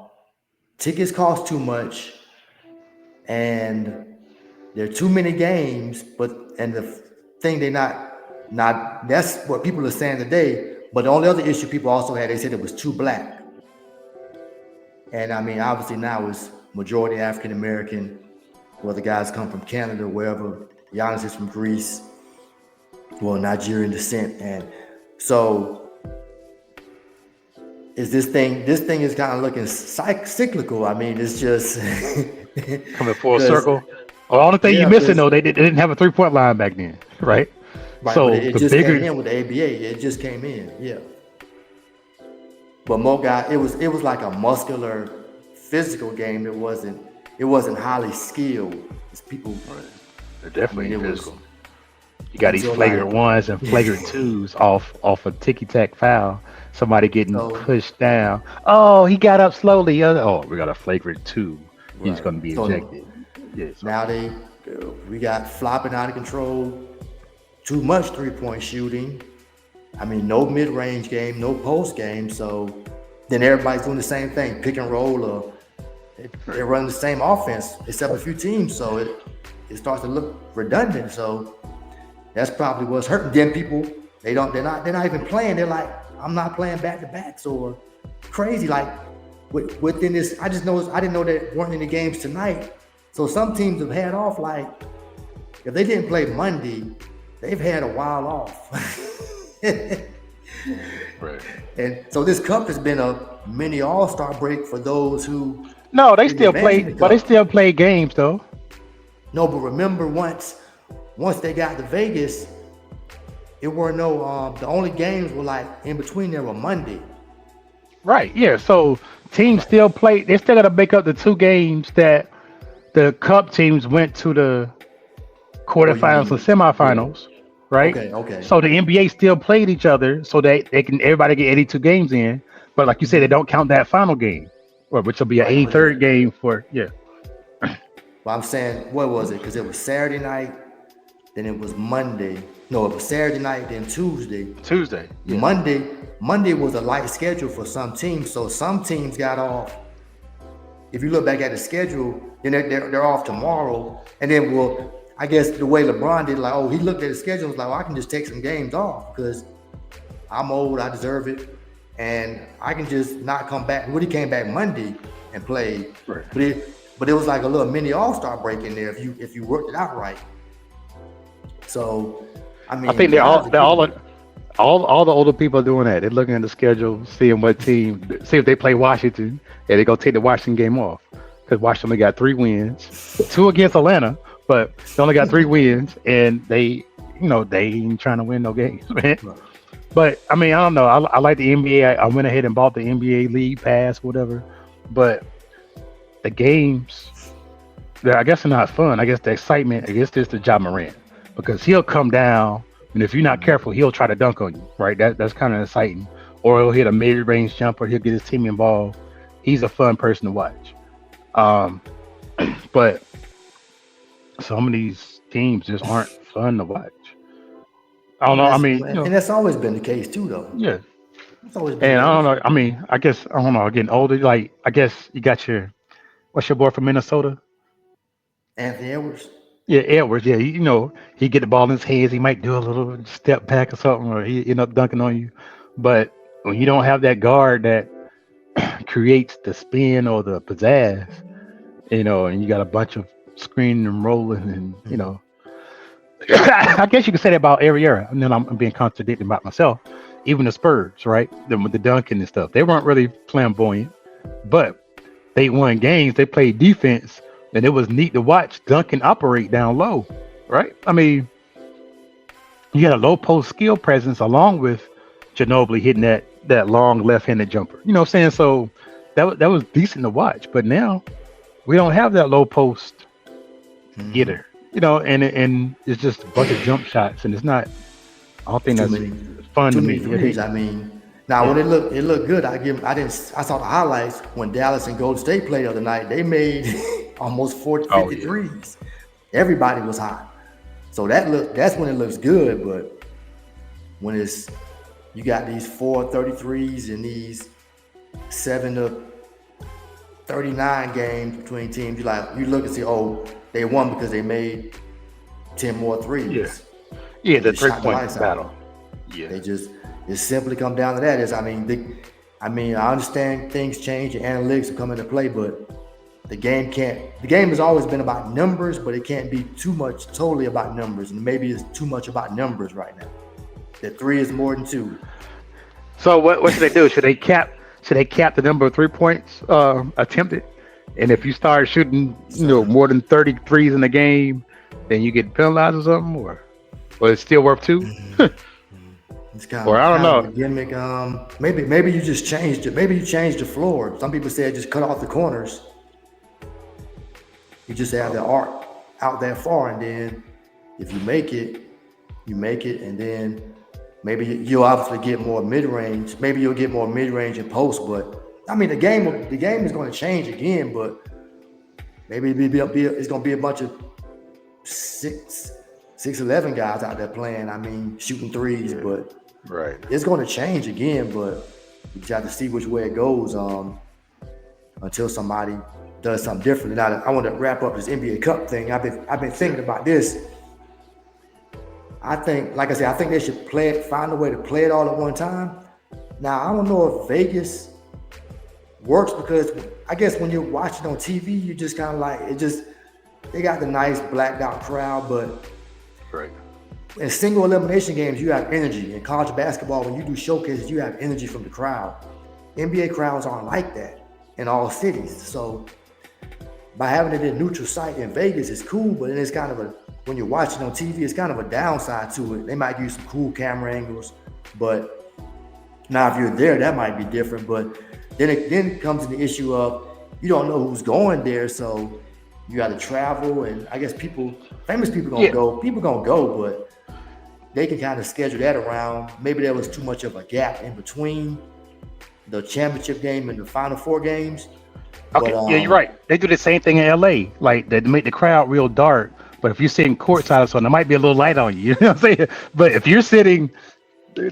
tickets cost too much, and there are too many games. And the thing they not that's what people are saying today. But the only other issue people also had, they said it was too black. And I mean, obviously now it's majority African American, whether guys come from Canada, wherever. Giannis is from Greece, well, Nigerian descent. And so is this thing? This thing is kind of looking cyclical. I mean, it's just coming full because circle. The only thing you yeah, missing because though, they didn't have a 3-point line back then, right? right, but So it the just came bigger, in with the ABA. It just came in, yeah. But Mo guy, it was like a muscular, physical game. It wasn't highly skilled. It's people. they're I mean, definitely it was physical. You got these until like flagrant ones and flagrant twos off a ticky tack foul. Somebody getting so pushed down. Oh, he got up slowly. Oh, we got a flagrant two. He's right. going to be So ejected. Yeah. So now we got flopping out of control. Too much 3-point shooting. I mean, no mid-range game, no post game. So then everybody's doing the same thing, pick and roll, or they're running the same offense, except a few teams. So it starts to look redundant. So that's probably what's hurting. Then people they're not even playing. They're like, I'm not playing back to backs or crazy. Like within this, I didn't know that weren't any games tonight. So some teams have had off. Like if they didn't play Monday, they've had a while off. right. And so this cup has been a mini all-star break for those who No, they didn't still advance play, in the but they cup. still play games though. No, but remember once they got to Vegas, it were no the only games were like in between there were Monday. Right. Yeah. So teams Right. still play. They still got to make up the 2 games that the Cup teams went to the Oh, you quarterfinals and mean yeah. semifinals, right? Okay. So the NBA still played each other, so they can everybody get 82 games in. But like you said, they don't count that final game, which will be an Right, but 83rd game for yeah. I'm saying what was it? Because it was Saturday night, then it was Monday. No, it was Saturday night, then Tuesday. Tuesday. Yeah. Monday was a light schedule for some teams, so some teams got off. If you look back at the schedule, then they're off tomorrow, and then I guess the way LeBron did, like, oh, he looked at the schedule and was like, well, I can just take some games off because I'm old, I deserve it. and I can just not come back. Woody came back Monday and played, Right. but it was like a little mini All-Star break in there if you worked it out right. So, I I mean, think guys are they're getting all the older people are doing that. They're looking at the schedule, seeing what team, see if they play Washington, and they go take the Washington game off because Washington only got 3 wins, two against Atlanta, but they only got 3 wins, and they ain't trying to win no games, man. right. But I mean, I don't know. I like the NBA. I went ahead and bought the NBA League Pass, whatever. But the games, I guess they're not fun. I guess the excitement, I guess this the Ja Morant because he'll come down, and if you're not careful, he'll try to dunk on you, right? That's kind of exciting. Or he'll hit a mid-range jumper. He'll get his team involved. He's a fun person to watch. Um, but some of these teams just aren't fun to watch. I don't And know. I that's mean, and that's always been the case too, though. yeah. It's always been the And I don't case. know. I mean, I guess I don't know. Getting older, like I guess you got your what's your boy from Minnesota? Anthony Edwards. Yeah, Edwards. Yeah, he get the ball in his hands. He might do a little step back or something, or he end up dunking on you. But when you don't have that guard that creates the spin or the pizzazz, and you got a bunch of screening and rolling, and Mhm. I guess you could say that about every era. And then I'm being contradicted about myself. Even the Spurs, right? Them with the dunking and stuff, they weren't really flamboyant, but they won games. They played defense, and it was neat to watch Duncan operate down low, right? I mean, you had a low post skill presence along with Ginobili hitting that long left-handed jumper. You know what I'm saying? So that was decent to watch. But now we don't have that low post Mhm. getter, and it's just a bunch of jump shots, and it's not. I don't think Too that's many, fun too to many me. threes. I mean, now when Yeah, it looked good. I didn't. I saw the highlights when Dallas and Golden State played the other night. They made almost 40, oh 50 yeah, threes. Everybody was hot. So that's when it looks good. But when it's you got these 4 33s and these 7 to 39 games between teams, you look and see, oh, they won because they made 10 more yeah, threes. yeah. They The just three shot the point lights out. battle. Yeah, They just it simply come down to that. I understand things change and analytics will come into play, but the game has always been about numbers, but it can't be too much totally about numbers. And maybe it's too much about numbers right now. That three is more than two. So what should they do? Should they cap the number of 3 points attempted? And if you start shooting, Something more than 33s in the game, then you get penalized or something, or it's still worth two? it's Or I don't kind of a know. gimmick. Maybe you just changed it. Maybe you changed the floor. Some people said just cut off the corners. You just have the Oh, arc out that far, and then if you make it, you make it, and then maybe you'll obviously get more mid range. Maybe you'll get more mid range and post. But I mean, the game is going to change again. But maybe it's going to be a bunch of six 6'11" guys out there playing. I mean, shooting threes. yeah, But right. it's going to change again. But you just have to see which way it goes. Until somebody does something different. Now, I want to wrap up this NBA Cup thing. I've been thinking Yeah, about this. I think, like I said, I think they should find a way to play it all at one time. Now, I don't know if Vegas works because I guess when you're watching on TV, you just kind of like it. Just they got the nice blacked out crowd, but right. in single elimination games, you have energy. In college basketball, when you do showcases, you have energy from the crowd. NBA crowds aren't like that in all cities. So by having it in neutral site in Vegas is cool, but then it's kind of when you're watching on TV, it's kind of a downside to it. They might use some cool camera angles, but now if you're there, that might be different. But then comes in the issue of you don't know who's going there, so you got to travel, and I guess famous people gonna Yeah, go. People gonna go, but they can kind of schedule that around. Maybe there was too much of a gap in between the championship game and the Final Four games. But okay. Yeah, you're right. They do the same thing in LA. Like they make the crowd real dark. But if you're sitting courtside or something, there might be a little light on you. You know what I'm saying? But if you're sitting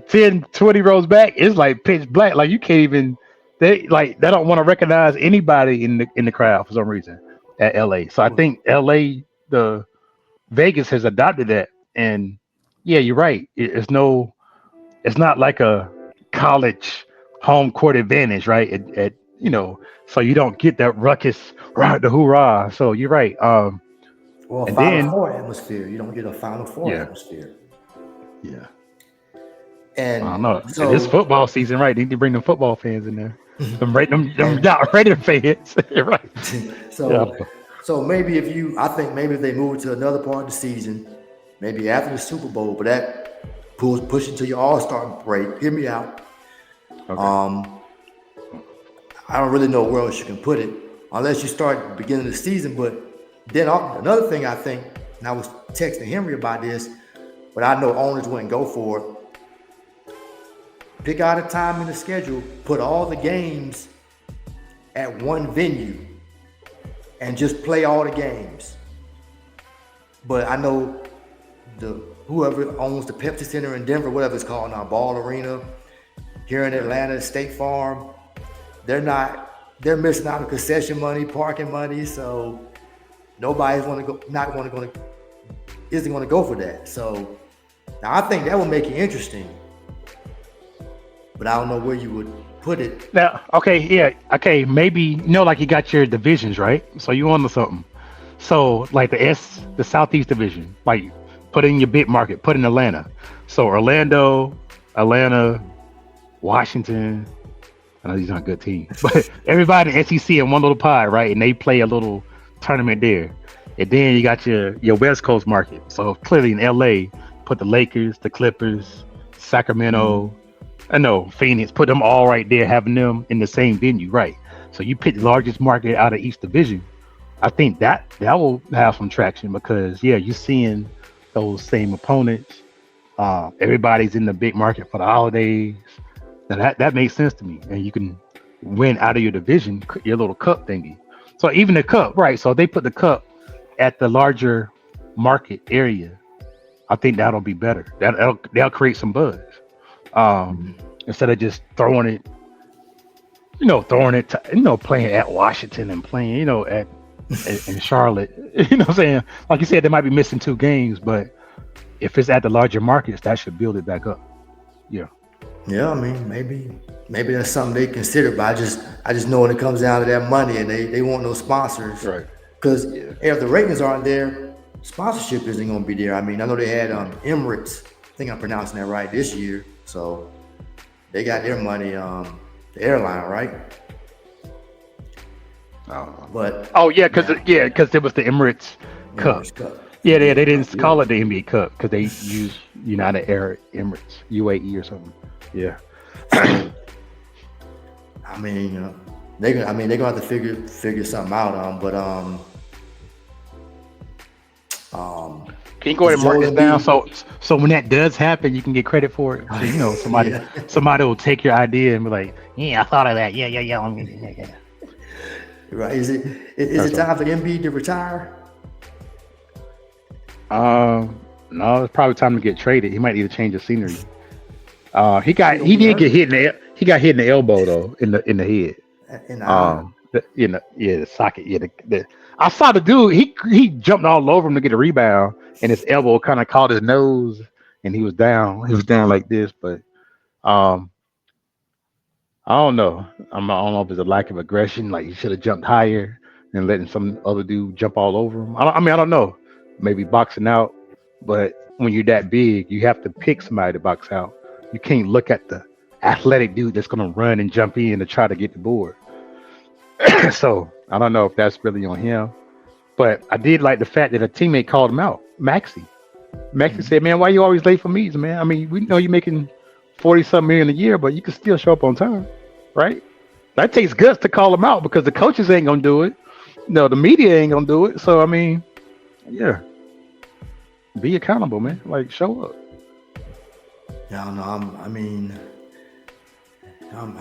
10, 20 rows back, it's like pitch black. Like you can't even they don't want to recognize anybody in the crowd for some reason at LA. So I think LA the Vegas has adopted that. And yeah, you're right. It's not like a college home court advantage, right? So you don't get that ruckus, the hoorah. So you're right. Or a And Final then Four atmosphere. You don't get a Final Four yeah, atmosphere. yeah. I don't And know. It is so, football season, right? They need to bring them football fans in there. Them and not Raider fans, right? Yeah. so, maybe I think maybe if they move to another part of the season, maybe after the Super Bowl, but that push into your All-Star break. Hear me out. Okay. Um, I don't really know where else you can put it unless you start at the beginning of the season. But then another thing I think, and I was texting Henry about this, but I know owners wouldn't go for it. Pick out a time in the schedule, put all the games at one venue, and just play all the games. But I know whoever owns the Pepsi Center in Denver, whatever it's called now, Ball Arena, here in Atlanta, State Farm, they're missing out on concession money, parking money, so nobody's isn't going to go for that. So now I think that would make it interesting, but I don't know where you would put it. Now, okay, yeah, okay, maybe like you got your divisions, right? So you on to something. So like the Southeast Division, like put in your big market, put in Atlanta. So Orlando, Atlanta, Washington. I know these aren't good teams, but everybody in SEC in one little pie, right? And they play a little tournament there. And then you got your West Coast market. So clearly in LA, put the Lakers, the Clippers, Sacramento, Phoenix, put them all right there, having them in the same venue, right? So you pick the largest market out of each division. I think that will have some traction because you're seeing those same opponents. Everybody's in the big market for the holidays. Now that makes sense to me, and you can win out of your division, your little cup thingy. So even the cup, right? So they put the cup at the larger market area. I think that'll be better. That'll create some buzz. Instead of just throwing it, playing at Washington and playing, in Charlotte. You know what I'm saying? Like you said, they might be missing 2 games, but if it's at the larger markets, that should build it back up. Yeah. Yeah, I mean, maybe that's something they consider, but I just know when it comes down to that money and they want no sponsors. Right. Because if the ratings aren't there, sponsorship isn't going to be there. I mean, I know they had Emirates, I think I'm pronouncing that right, this year. So they got their money, the airline, right? But because it was the Emirates Cup. Yeah, they didn't call it the NBA Cup because they used United Arab Emirates, UAE or something. Yeah. I mean, they're gonna have to figure something out. Can you go ahead and mark this down so when that does happen, you can get credit for it? So, somebody will take your idea and be like, "Yeah, I thought of that. Yeah. Right? Is it time for Embiid to retire? No, it's probably time to get traded. He might need to change the scenery. He did get hit in the elbow though, in the head. The socket. Yeah, I saw the dude. He jumped all over him to get a rebound, and his elbow kind of caught his nose, and he was down. He was down like this, but I don't know. I don't know if it's a lack of aggression. Like he should have jumped higher and letting some other dude jump all over him. I don't know. Maybe boxing out, but when you're that big, you have to pick somebody to box out. You can't look at the athletic dude that's gonna run and jump in to try to get the board. So I don't know if that's really on him, but I did like the fact that a teammate called him out, Maxey. Maxey said, "Man, why you always late for meetings, man? I mean, we know you're making 40-something million a year, but you can still show up on time, right?" That takes guts to call him out because the coaches ain't gonna do it. No, the media ain't gonna do it. So I mean, yeah, be accountable, man. Like show up. Yeah, I don't know. I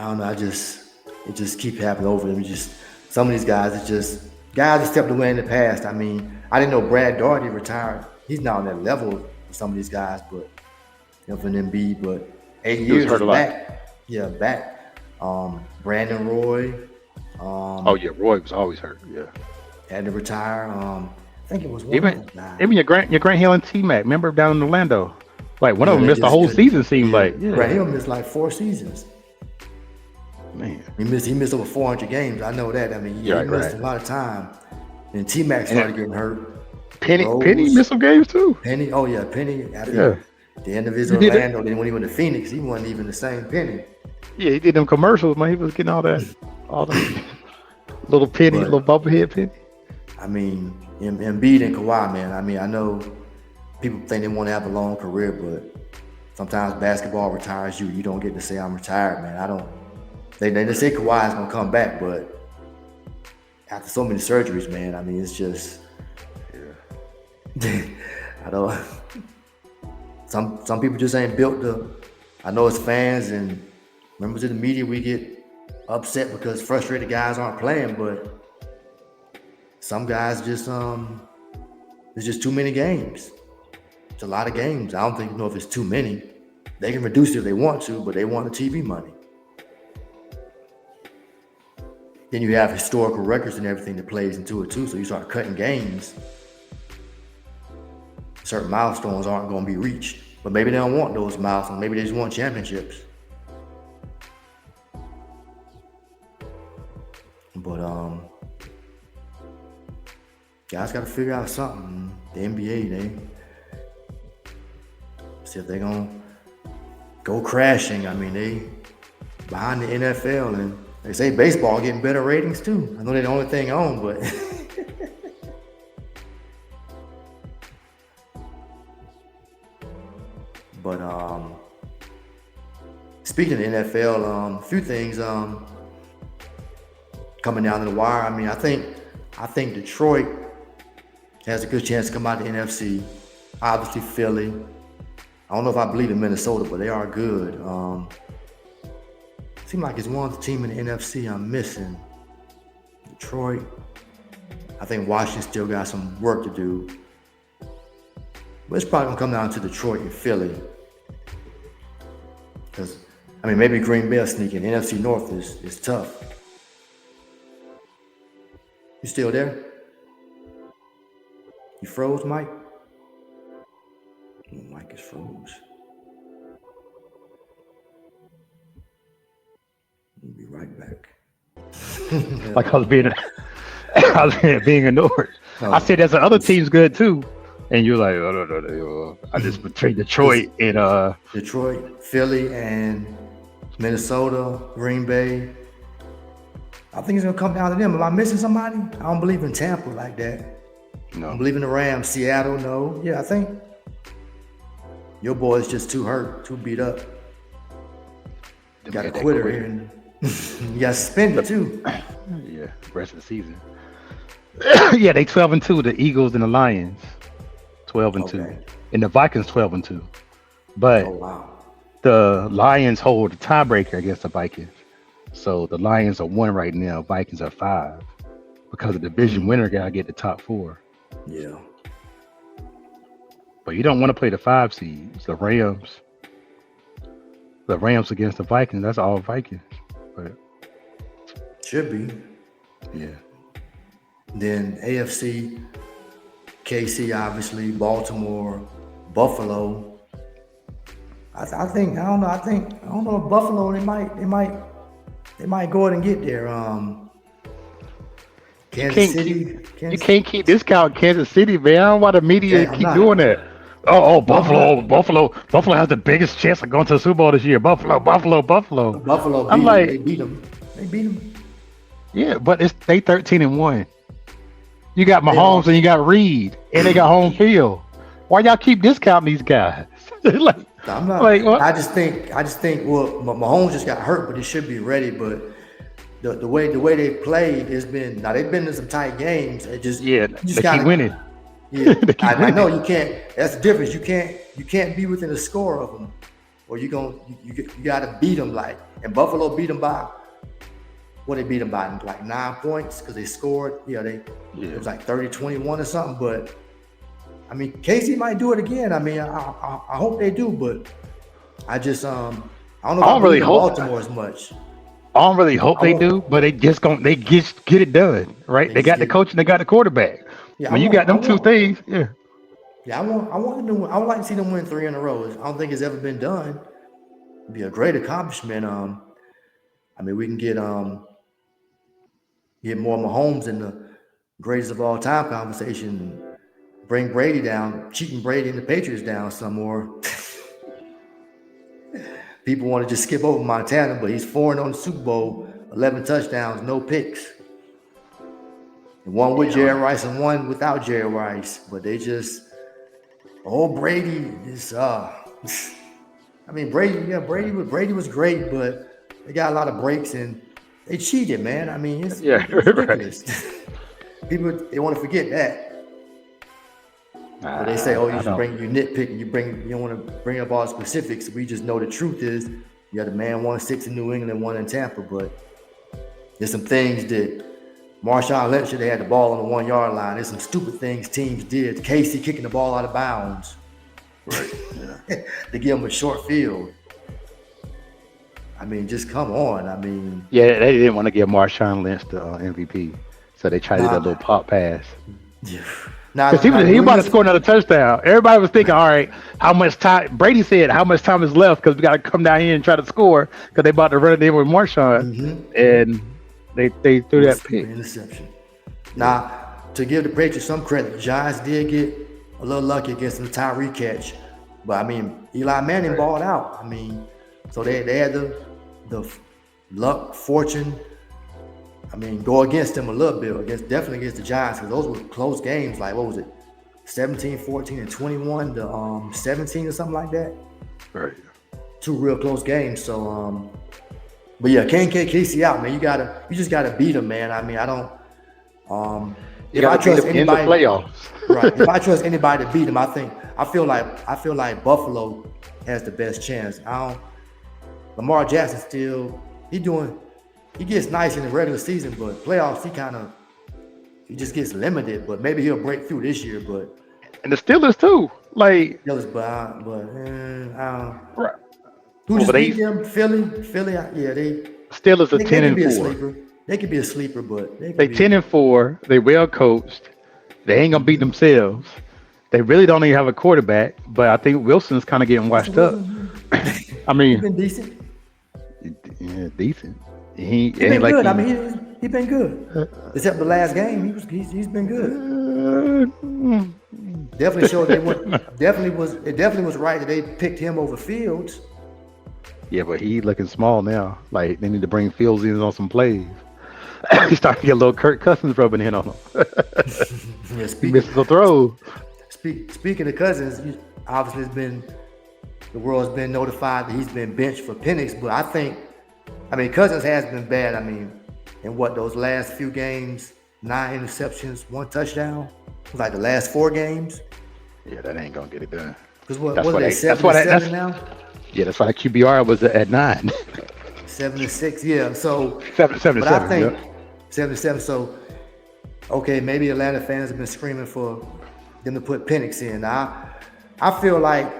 don't know. It just keep happening over them. Some of these guys, it's just guys that stepped away in the past. I mean, I didn't know Brad Daugherty retired. He's not on that level with some of these guys, but for an Embiid, but 8 years hurt a lot. back. Yeah, back. Brandon Roy. Roy was always hurt. Yeah, had to retire. I think it was one even of those guys. your Grant Hill and T-Mac. Remember down in Orlando? Like one of them missed the whole season. Seemed like Grant Hill missed like 4 seasons. Man. He missed over 400 games. I know that. I mean, he Yeah, missed right. a lot of time. And T-Mac And started getting hurt. Penny Rose, missed some games too. Penny. Oh yeah, Penny. Yeah. The end of his He did it. Orlando. Then when he went to Phoenix, he wasn't even the same Penny. Yeah, he did them commercials, man. He was getting all the little penny, But little bubblehead penny. I mean, Embiid and Kawhi, man. I mean, I know people think they want to have a long career, but sometimes basketball retires you. You don't get to say I'm retired, man. I don't. They say Kawhi is gonna come back, but after so many surgeries, man, I mean, it's just. Yeah. I don't. Some people just ain't built to. I know as fans and members of the media, we get upset because frustrated guys aren't playing, but some guys just there's just too many games. It's a lot of games. I don't think if it's too many. They can reduce it if they want to, but they want the TV money. Then you have historical records and everything that plays into it too. So you start cutting games. Certain milestones aren't going to be reached. But maybe they don't want those milestones. Maybe they just want championships. But guys got to figure out something. The NBA, they see if they're going to go crashing. I mean, they behind the NFL, and they say baseball getting better ratings too. I know they're the only thing on, but speaking of the NFL, a few things coming down to the wire. I mean, I think Detroit has a good chance to come out of the NFC. Obviously, Philly. I don't know if I believe in Minnesota, but they are good. Seems like it's one of the team in the NFC I'm missing. Detroit. I think Washington still got some work to do. But it's probably gonna come down to Detroit and Philly. Because I mean, maybe Green Bay will sneak in. The NFC North is tough. You still there? You froze, Mike? Oh, Mike is froze. We'll be right back. Like I was being ignored. I said there's other teams good too, and you're like, oh, no. I just between Detroit and Detroit, Philly, and Minnesota, Green Bay. I think it's gonna come down to them. Am I missing somebody? I don't believe in Tampa like that. No. I believe in the Rams. Seattle, no. Yeah, I think your boy's just too hurt, too beat up. You got a quitter here. And you got suspended too. Yeah, rest of the season. Yeah, they 12-2. The Eagles and the Lions, 12-2, and the Vikings 12-2. But the Lions hold the tiebreaker against the Vikings. So the Lions are 1 right now. Vikings are 5 because the division winner gotta get the top 4. Yeah. But you don't want to play the 5 seeds. The Rams against the Vikings. That's all Vikings. But should be. Yeah. Then AFC, KC, obviously, Baltimore, Buffalo. I don't know if Buffalo, they might go ahead and get there. Kansas City. You can't keep discounting Kansas City, man. I don't know why the media keep doing that. Oh, Buffalo has the biggest chance of going to the Super Bowl this year. Buffalo. I'm like, they beat them. Yeah, but they 13-1. You got Mahomes and you got Reed, and they got home field. Why y'all keep discounting these guys? I'm not. Like, what? I just think. Well, Mahomes just got hurt, but he should be ready. But the way they played has been. Now they've been in some tight games. It just they keep winning. Yeah, I know you can't. That's the difference. You can't be within a score of them, or you got to beat them. Like, and Buffalo beat them by. What they beat them by, like 9 points because they scored. It was like 30-21 or something. But I mean, KC might do it again. I mean, I hope they do, but I just I don't know. I don't really hope Baltimore as much. I don't really hope they do, but they just get it done, right? They got the coach and they got the quarterback. Yeah, when you got them two things, yeah. Yeah, I want them to. I would like to see them win 3 in a row. I don't think it's ever been done. It'd be a great accomplishment. I mean, we can get more Mahomes in the greatest of all time conversation. Bring Brady down, cheating Brady and the Patriots down some more. People want to just skip over Montana, but he's 4-0 on the Super Bowl, 11 touchdowns, no picks. And one with Jerry Rice and one without Jerry Rice. But they just, Brady is I mean, Brady was great, but they got a lot of breaks and they cheated, man. I mean, it's ridiculous. People, they want to forget that. But they say, you nitpick, you don't want to bring up all specifics. We just know the truth is you had a man 1-6 in New England and 1 in Tampa, but there's some things that Marshawn Lynch should have had the ball on the 1 yard line. There's some stupid things teams did. Casey kicking the ball out of bounds. Right. Yeah. To give him a short field. I mean, just come on. I mean. Yeah, they didn't want to give Marshawn Lynch the MVP. So they tried to do a little pop pass. Yeah. Because he about to score another touchdown. Everybody was thinking, all right, how much time? Brady said, how much time is left? Because we got to come down here and try to score because they about to run it in with Marshawn. Mm-hmm. And they threw that pick. Interception. Now, to give the Patriots some credit, the Giants did get a little lucky against the Tyree catch. But, I mean, Eli Manning balled out. I mean, so they had the luck, fortune, I mean, go against them a little bit, definitely against the Giants, because those were close games. Like, what was it, 17, 14, and 21 to 17 or something like that? Right. 2 real close games. So, but yeah, can't kick Casey out, man. You just gotta beat him, man. I mean, I don't. If I trust anybody in the playoffs, right? If I trust anybody to beat him, I feel like Buffalo has the best chance. Lamar Jackson still he gets nice in the regular season, but playoffs he just gets limited. But maybe he'll break through this year. But and the Steelers too, like Steelers, right. Who just beat them? Philly. Yeah, they Steelers are 10-4. They could be a sleeper, but they 10-4. They well coached. They ain't gonna beat themselves. They really don't even have a quarterback, but I think Wilson's kind of getting washed up. I mean, he's been decent. Yeah, decent. He been good. I mean, he's been good. Except the last game, he's been good. Definitely showed it definitely was right that they picked him over Fields. Yeah, but he looking small now. Like they need to bring Fields in on some plays. He's starting to get a little Kirk Cousins rubbing in on him. Yeah, he misses a throw. Speaking of Cousins, obviously the world's been notified that he's been benched for Penix, but I mean, Cousins has been bad. I mean, in those last few games, 9 interceptions, 1 touchdown. It was like the last 4 games. Yeah, that ain't gonna get it done. Because what are they, 7-7 now? Yeah, that's why the QBR was at 9. 7-6, yeah. So 7-7. But I think 7-7. So okay, maybe Atlanta fans have been screaming for them to put Penix in. Now, I feel like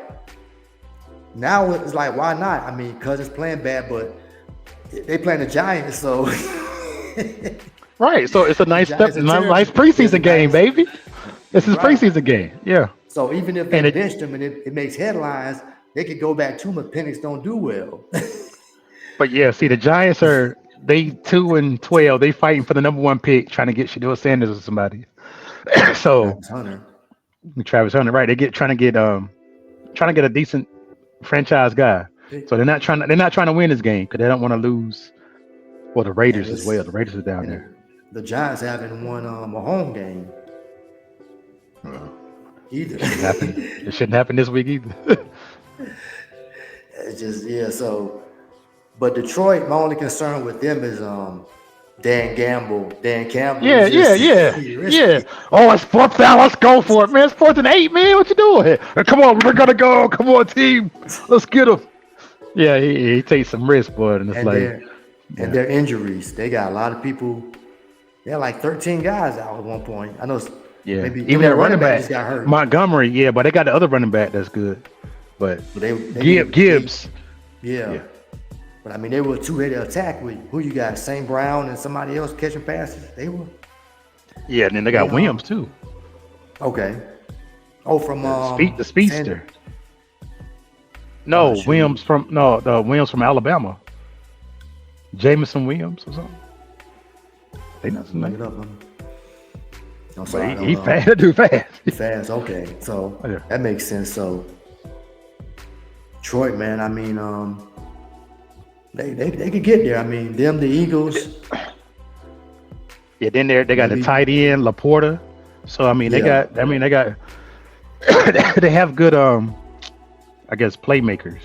now it's like, why not? I mean, Cousins playing bad, but they playing the Giants, so right. So it's a nice preseason game, baby. This is preseason game, yeah. So even if they benched him and it makes headlines, they could go back to him if Penix don't do well. But yeah, see, the Giants they 2-12. They fighting for the number 1 pick, trying to get Shedeur Sanders or somebody. So Travis Hunter, right? Trying to get a decent franchise guy. So they're not trying to win this game because they don't want to lose. Well, the Raiders as well. The Raiders are down there. The Giants haven't won a home game either. It shouldn't happen this week either. It's just So, but Detroit, my only concern with them is Dan Campbell. Yeah. Oh, it's 4th down. Let's go for it, man. It's 4th and 8, man. What you doing? Come on, we're gonna go. Come on, team. Let's get him. Yeah, he takes some risk, but their injuries. They got a lot of people. They had like 13 guys out at one point. I know. Maybe even their running back just got hurt. Montgomery, yeah, but they got the other running back that's good. But Gibbs. Yeah. But I mean, they were a 2-headed attack with who you got? St. Brown and somebody else catching passes. They were. Yeah, and then they got Williams too. Okay. Oh, from the speedster. No, Williams from Alabama. Jameson Williams or something. They know some Look name. it up. I'm But sorry, I don't he know. fast. That dude fast. Fast, okay. So Yeah. that makes sense. So Detroit, man, I mean, they could get there. I mean, them, the Eagles, Yeah, then they got the maybe, tight end Laporta. So I mean they yeah. got they have good I guess playmakers.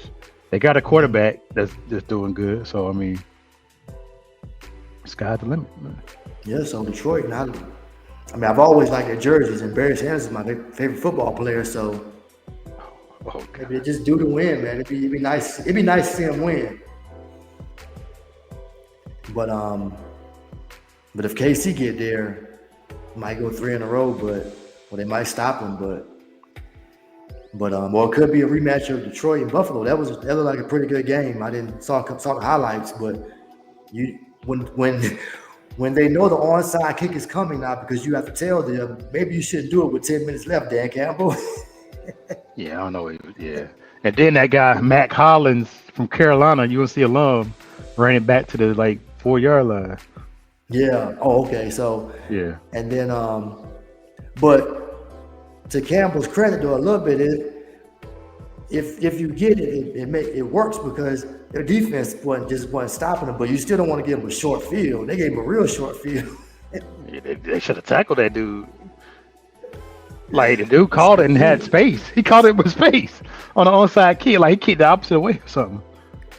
They got a Mhm. quarterback that's doing good. So I mean, sky's the limit, man. Yeah, so Detroit, and I mean, I've always liked their jerseys, and Barry Sanders is my favorite football player. So Oh maybe they god. just do to win, man. It'd be nice. It'd be nice to see him win. But but if KC get there, might go 3 in a row. But well, they might stop him. But well, it could be a rematch of Detroit and Buffalo. That looked like a pretty good game. I didn't saw the highlights, but you when when they know the onside kick is coming now, because you have to tell them maybe you shouldn't do it with 10 minutes left, Dan Campbell. Yeah, I don't know. Yeah, and then that guy Mac Hollins from Carolina, UNC alum, ran it back to the like 4 yard line. Yeah. Oh, okay. So Yeah. and then but to Campbell's credit, though, a little bit, if you get it, it works because their defense wasn't stopping them, but you still don't want to give them a short field. They gave him a real short field. Yeah, they should have tackled that dude. Like the dude called it and had space. He called it with space on the onside kick. Like he kicked the opposite way or something,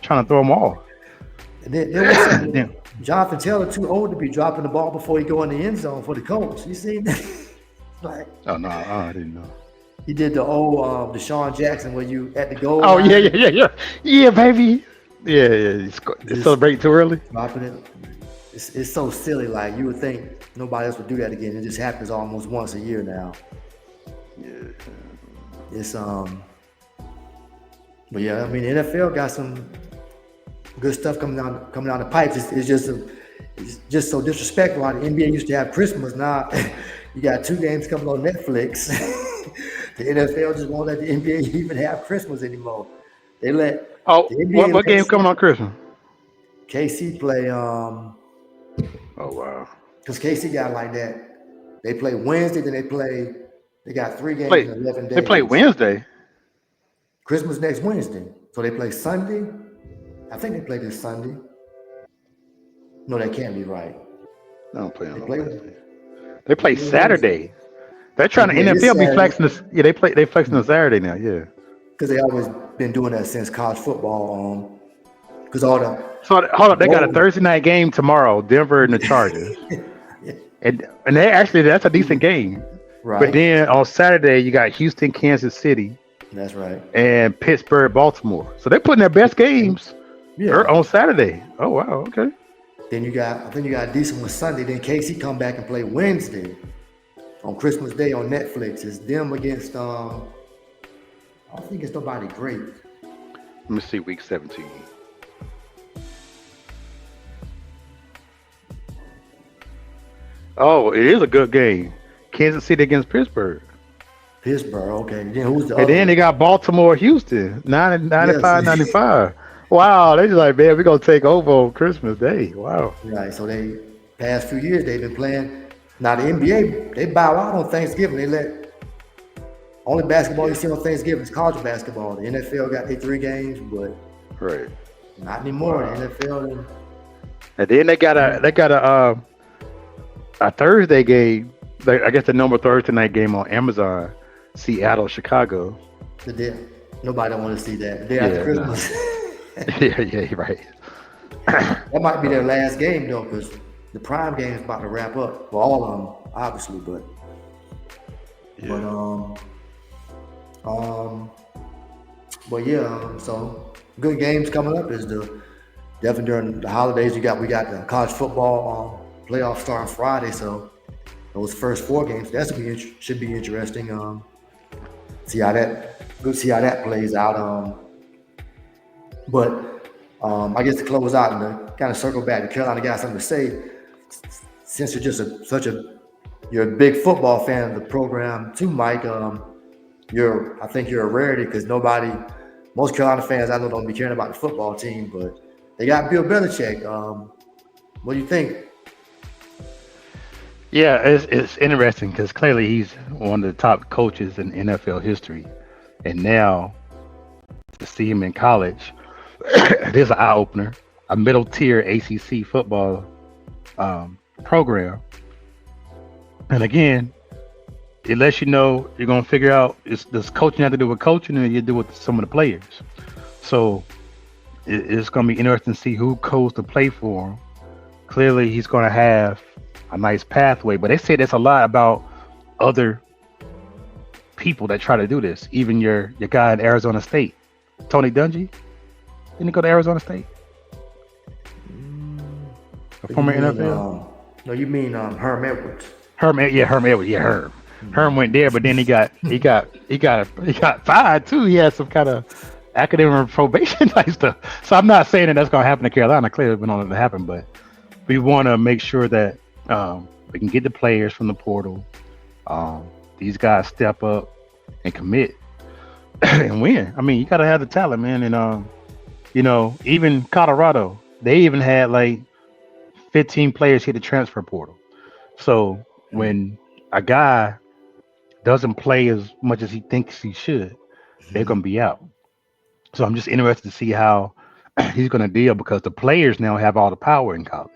trying to throw him off. And then there was Yeah. something. Jonathan Taylor too old to be dropping the ball before he go in the end zone for the Colts. You see that? Like Oh no, I didn't know. he did the old Deshaun Jackson where you at the goal Oh yeah, line yeah, yeah, yeah, yeah, baby. Yeah, yeah. You just celebrate too early. dropping it. It's so silly. Like you would think nobody else would do that again. It just happens almost once a year now. Yeah. It's but yeah, I mean the NFL got some good stuff coming down the pipes. It's just so disrespectful. How the NBA used to have Christmas. Now you got 2 games coming on Netflix. The NFL just won't let the NBA even have Christmas anymore. They let Oh, the NBA what game lets coming on Christmas? KC play Oh wow. because KC got like that. They play Wednesday, then they got 3 games Play. in 11 They play days. Wednesday. Christmas next Wednesday. So they play Sunday. I think they play this Sunday. No, that can't be right. They don't play on They no play Wednesday. They they play play Wednesday. Saturday. They're trying to Yeah, this NFL be Saturday. flexing this. Yeah, they flexing on Saturday now. Yeah. Because they always been doing that since college football. Because all So hold up, they got a bowl, Thursday night game tomorrow, Denver and the Chargers, and they actually that's a decent game. But right? then on Saturday you got Houston, Kansas City, That's right. and Pittsburgh, Baltimore. So they're putting their best games Yeah. on Saturday. Oh wow, okay. Then I think you got a decent one Sunday. Then KC come back and play Wednesday on Christmas Day on Netflix. It's them against I don't think it's nobody great. Let me see week 17. Oh, it is a good game. Kansas City against Pittsburgh. Pittsburgh, okay. Then who's the And other then one? they got Baltimore, Houston, 95, Yes. 95. Wow, they just like, man, we're going to take over on Christmas Day. Wow. Right. So they past few years they've been playing. Now the NBA they bow out on Thanksgiving. They let only basketball you see on Thanksgiving is college basketball. The NFL got their 3 games, but Right. not anymore. Wow. The NFL. And then they got a Thursday game. I guess the number Thursday night game on Amazon, Seattle, Chicago. The day, nobody don't want to see that. The day after Yeah, no. Christmas. Yeah, yeah, right. That might be their last game though, because the prime game is about to wrap up for all of them, obviously. But Yeah. um, but yeah. So good games coming up is definitely during the holidays. We got the college football playoff starting Friday, so those first 4 games should be interesting. See how that plays out. But I guess to close out and to kind of circle back, the Carolina got something to say. Since you're just you're a big football fan of the program too, Mike. I think you're a rarity because most Carolina fans I know don't be caring about the football team, but They got Bill Belichick. What do you think? Yeah, it's interesting because clearly he's one of the top coaches in NFL history, and now to see him in college, it is an eye opener. A middle tier ACC football program, and again, it lets you know you're gonna figure out does coaching have to do with coaching, or you do with some of the players. So it's gonna be interesting to see who goes to play for him. Clearly, he's gonna have a nice pathway, but they say that's a lot about other people that try to do this. Even your guy in Arizona State, Tony Dungy, didn't he go to Arizona State? A former NFL. No, you mean Herm Edwards. Herm Edwards, yeah, Herm. Herm went there, but then he got fired too. He had some kind of academic probation type stuff. So I'm not saying that that's going to happen to Carolina. Clearly, we don't want it to happen, but we want to make sure that we can get the players from the portal. These guys step up and commit and win. I mean, you got to have the talent, man. And even Colorado, they even had like 15 players hit the transfer portal. So when a guy doesn't play as much as he thinks he should, they're going to be out. So I'm just interested to see how he's going to deal because the players now have all the power in college.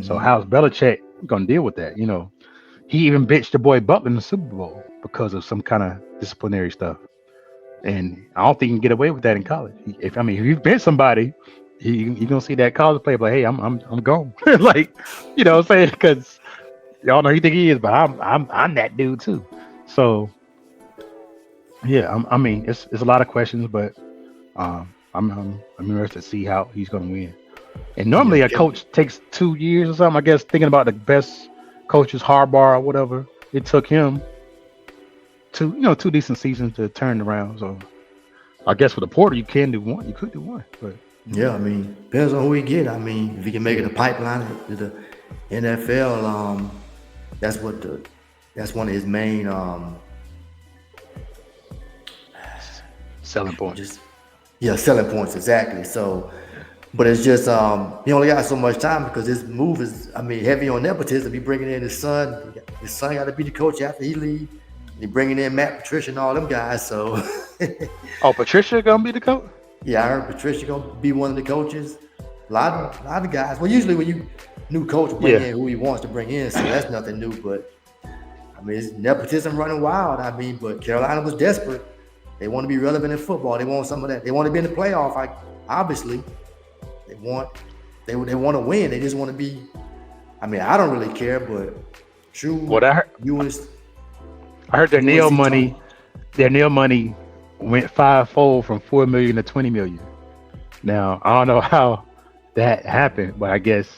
So how's Belichick going to deal with that? He even bitched the boy Butler in the Super Bowl because of some kind of disciplinary stuff. And I don't think you can get away with that in college. If you've been somebody, you're going to see that college player like, hey, I'm gone. Like, what I'm saying? Because y'all know who you think he is, but I'm that dude too. So yeah, it's a lot of questions, but I'm interested to see how he's going to win. And normally a coach takes 2 years or something. I guess thinking about the best coaches, Harbaugh or whatever, it took him two decent seasons to turn around. So I guess with the portal, you can do one. You could do one, but yeah, depends on who we get. If he can make it a pipeline to the NFL, that's one of his main selling points. Selling points, exactly. So, but it's just he only got so much time because this move is heavy on nepotism. He bringing in his son. His son got to be the coach after he leave. He bringing in Matt Patricia and all them guys. So, Patricia gonna be the coach? Yeah, I heard Patricia gonna be one of the coaches. A lot of guys. Well, usually when you new coach bring in who he wants to bring in, so that's nothing new. But it's nepotism running wild. But Carolina was desperate. They want to be relevant in football. They want some of that. They want to be in the playoff. Obviously, they want to win. They just want to be. I don't really care, but true. What I heard their nail money. Their nail money went fivefold from $4 million to $20 million. Now I don't know how that happened, but I guess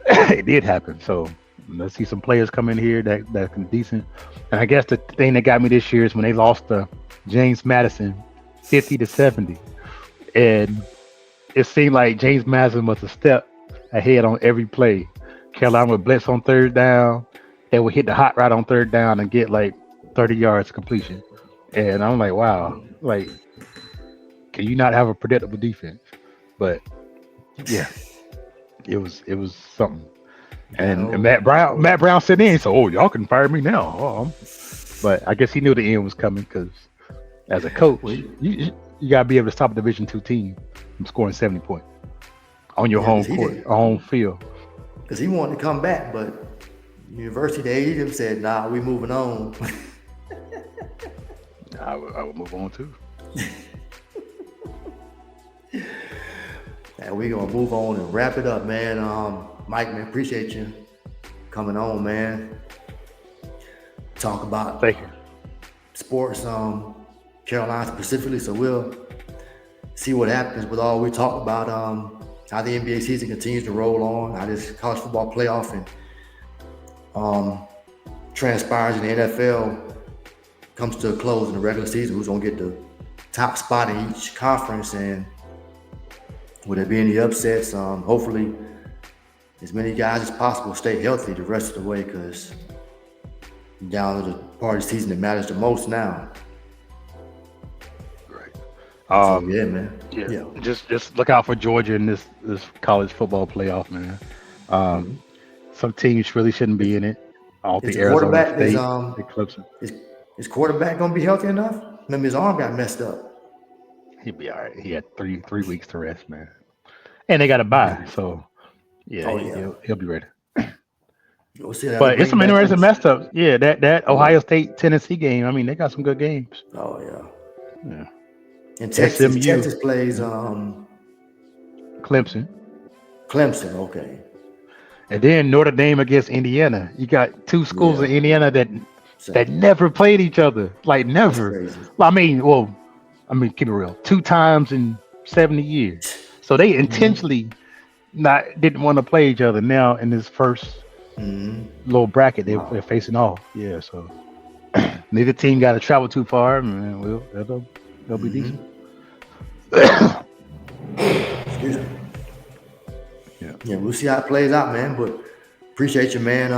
it did happen. So let's see some players come in here that can decent. And I guess the thing that got me this year is when they lost to James Madison 50-70. And it seemed like James Madison was a step ahead on every play. Carolina would blitz on third down. They would hit the hot route on third down and get like 30 yards completion. And I'm like, wow, like, can you not have a predictable defense? But yeah, it was something. And Matt Brown said in, so y'all can fire me now. But I guess he knew the end was coming because as a coach, you gotta be able to stop a Division II team from scoring 70 points on your home court, home field. Because he wanted to come back, but University they even said, "Nah, we moving on." I would move on too. And we're gonna move on and wrap it up, man. Mike, man, appreciate you coming on, man. Talk about sports, Carolina specifically. So we'll see what happens with all we talk about. How the NBA season continues to roll on, how this college football playoff and transpires in the NFL comes to a close in the regular season. Who's gonna get the top spot in each conference, and will there be any upsets? Hopefully, as many guys as possible stay healthy the rest of the way, because down to the part of the season that matters the most now. Right. So yeah, man. Yeah, Yeah. just look out for Georgia in this college football playoff, man. Um, Mhm. some teams really shouldn't Is, be in it. I don't is think the Arizona quarterback State, they Clemson. is is quarterback gonna be healthy enough? Remember his arm got messed up. He'd be all right. He had three weeks to rest, man, and they got to buy. So yeah, Oh yeah. he'll be ready. We'll see another But it's bring some back interesting from. matchups. Yeah, that Yeah. Ohio State Tennessee game. I mean, they got some good games. Oh yeah. Yeah, And SMU, Texas plays yeah, Clemson, Clemson. Okay. and then Notre Dame against Indiana. You got two schools Yeah. in Indiana that Same. never played each other. Like That's never. crazy. Well, I mean, keep it real. Two times in 70 years. So they Mm-hmm. intentionally not didn't want to play each other. Now in this first Mm-hmm. little bracket, they're Wow. facing off. Yeah, so neither team got to travel too far. Man, they'll be decent. Mm-hmm. Excuse me. Yeah. Yeah, we'll see how it plays out, man. But appreciate you, man.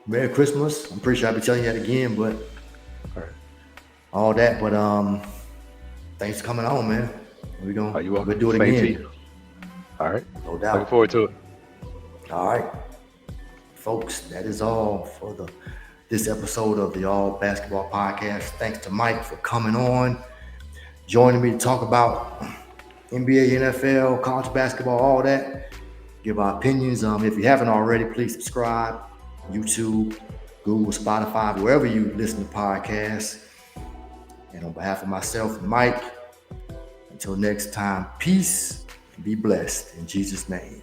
Merry Christmas. I'm pretty sure I'll be telling you that again, but All right. all that. But thanks for coming on, man. Are you We'll welcome? do it Same to again. you. All right. No Looking doubt. forward to it. All right. Folks, that is all for this episode of the All Basketball Podcast. Thanks to Mike for coming on, joining me to talk about NBA, NFL, college basketball, all that. Give our opinions. If you haven't already, please subscribe. YouTube, Google, Spotify, wherever you listen to podcasts. And on behalf of myself and Mike, until next time, peace and be blessed in Jesus' name.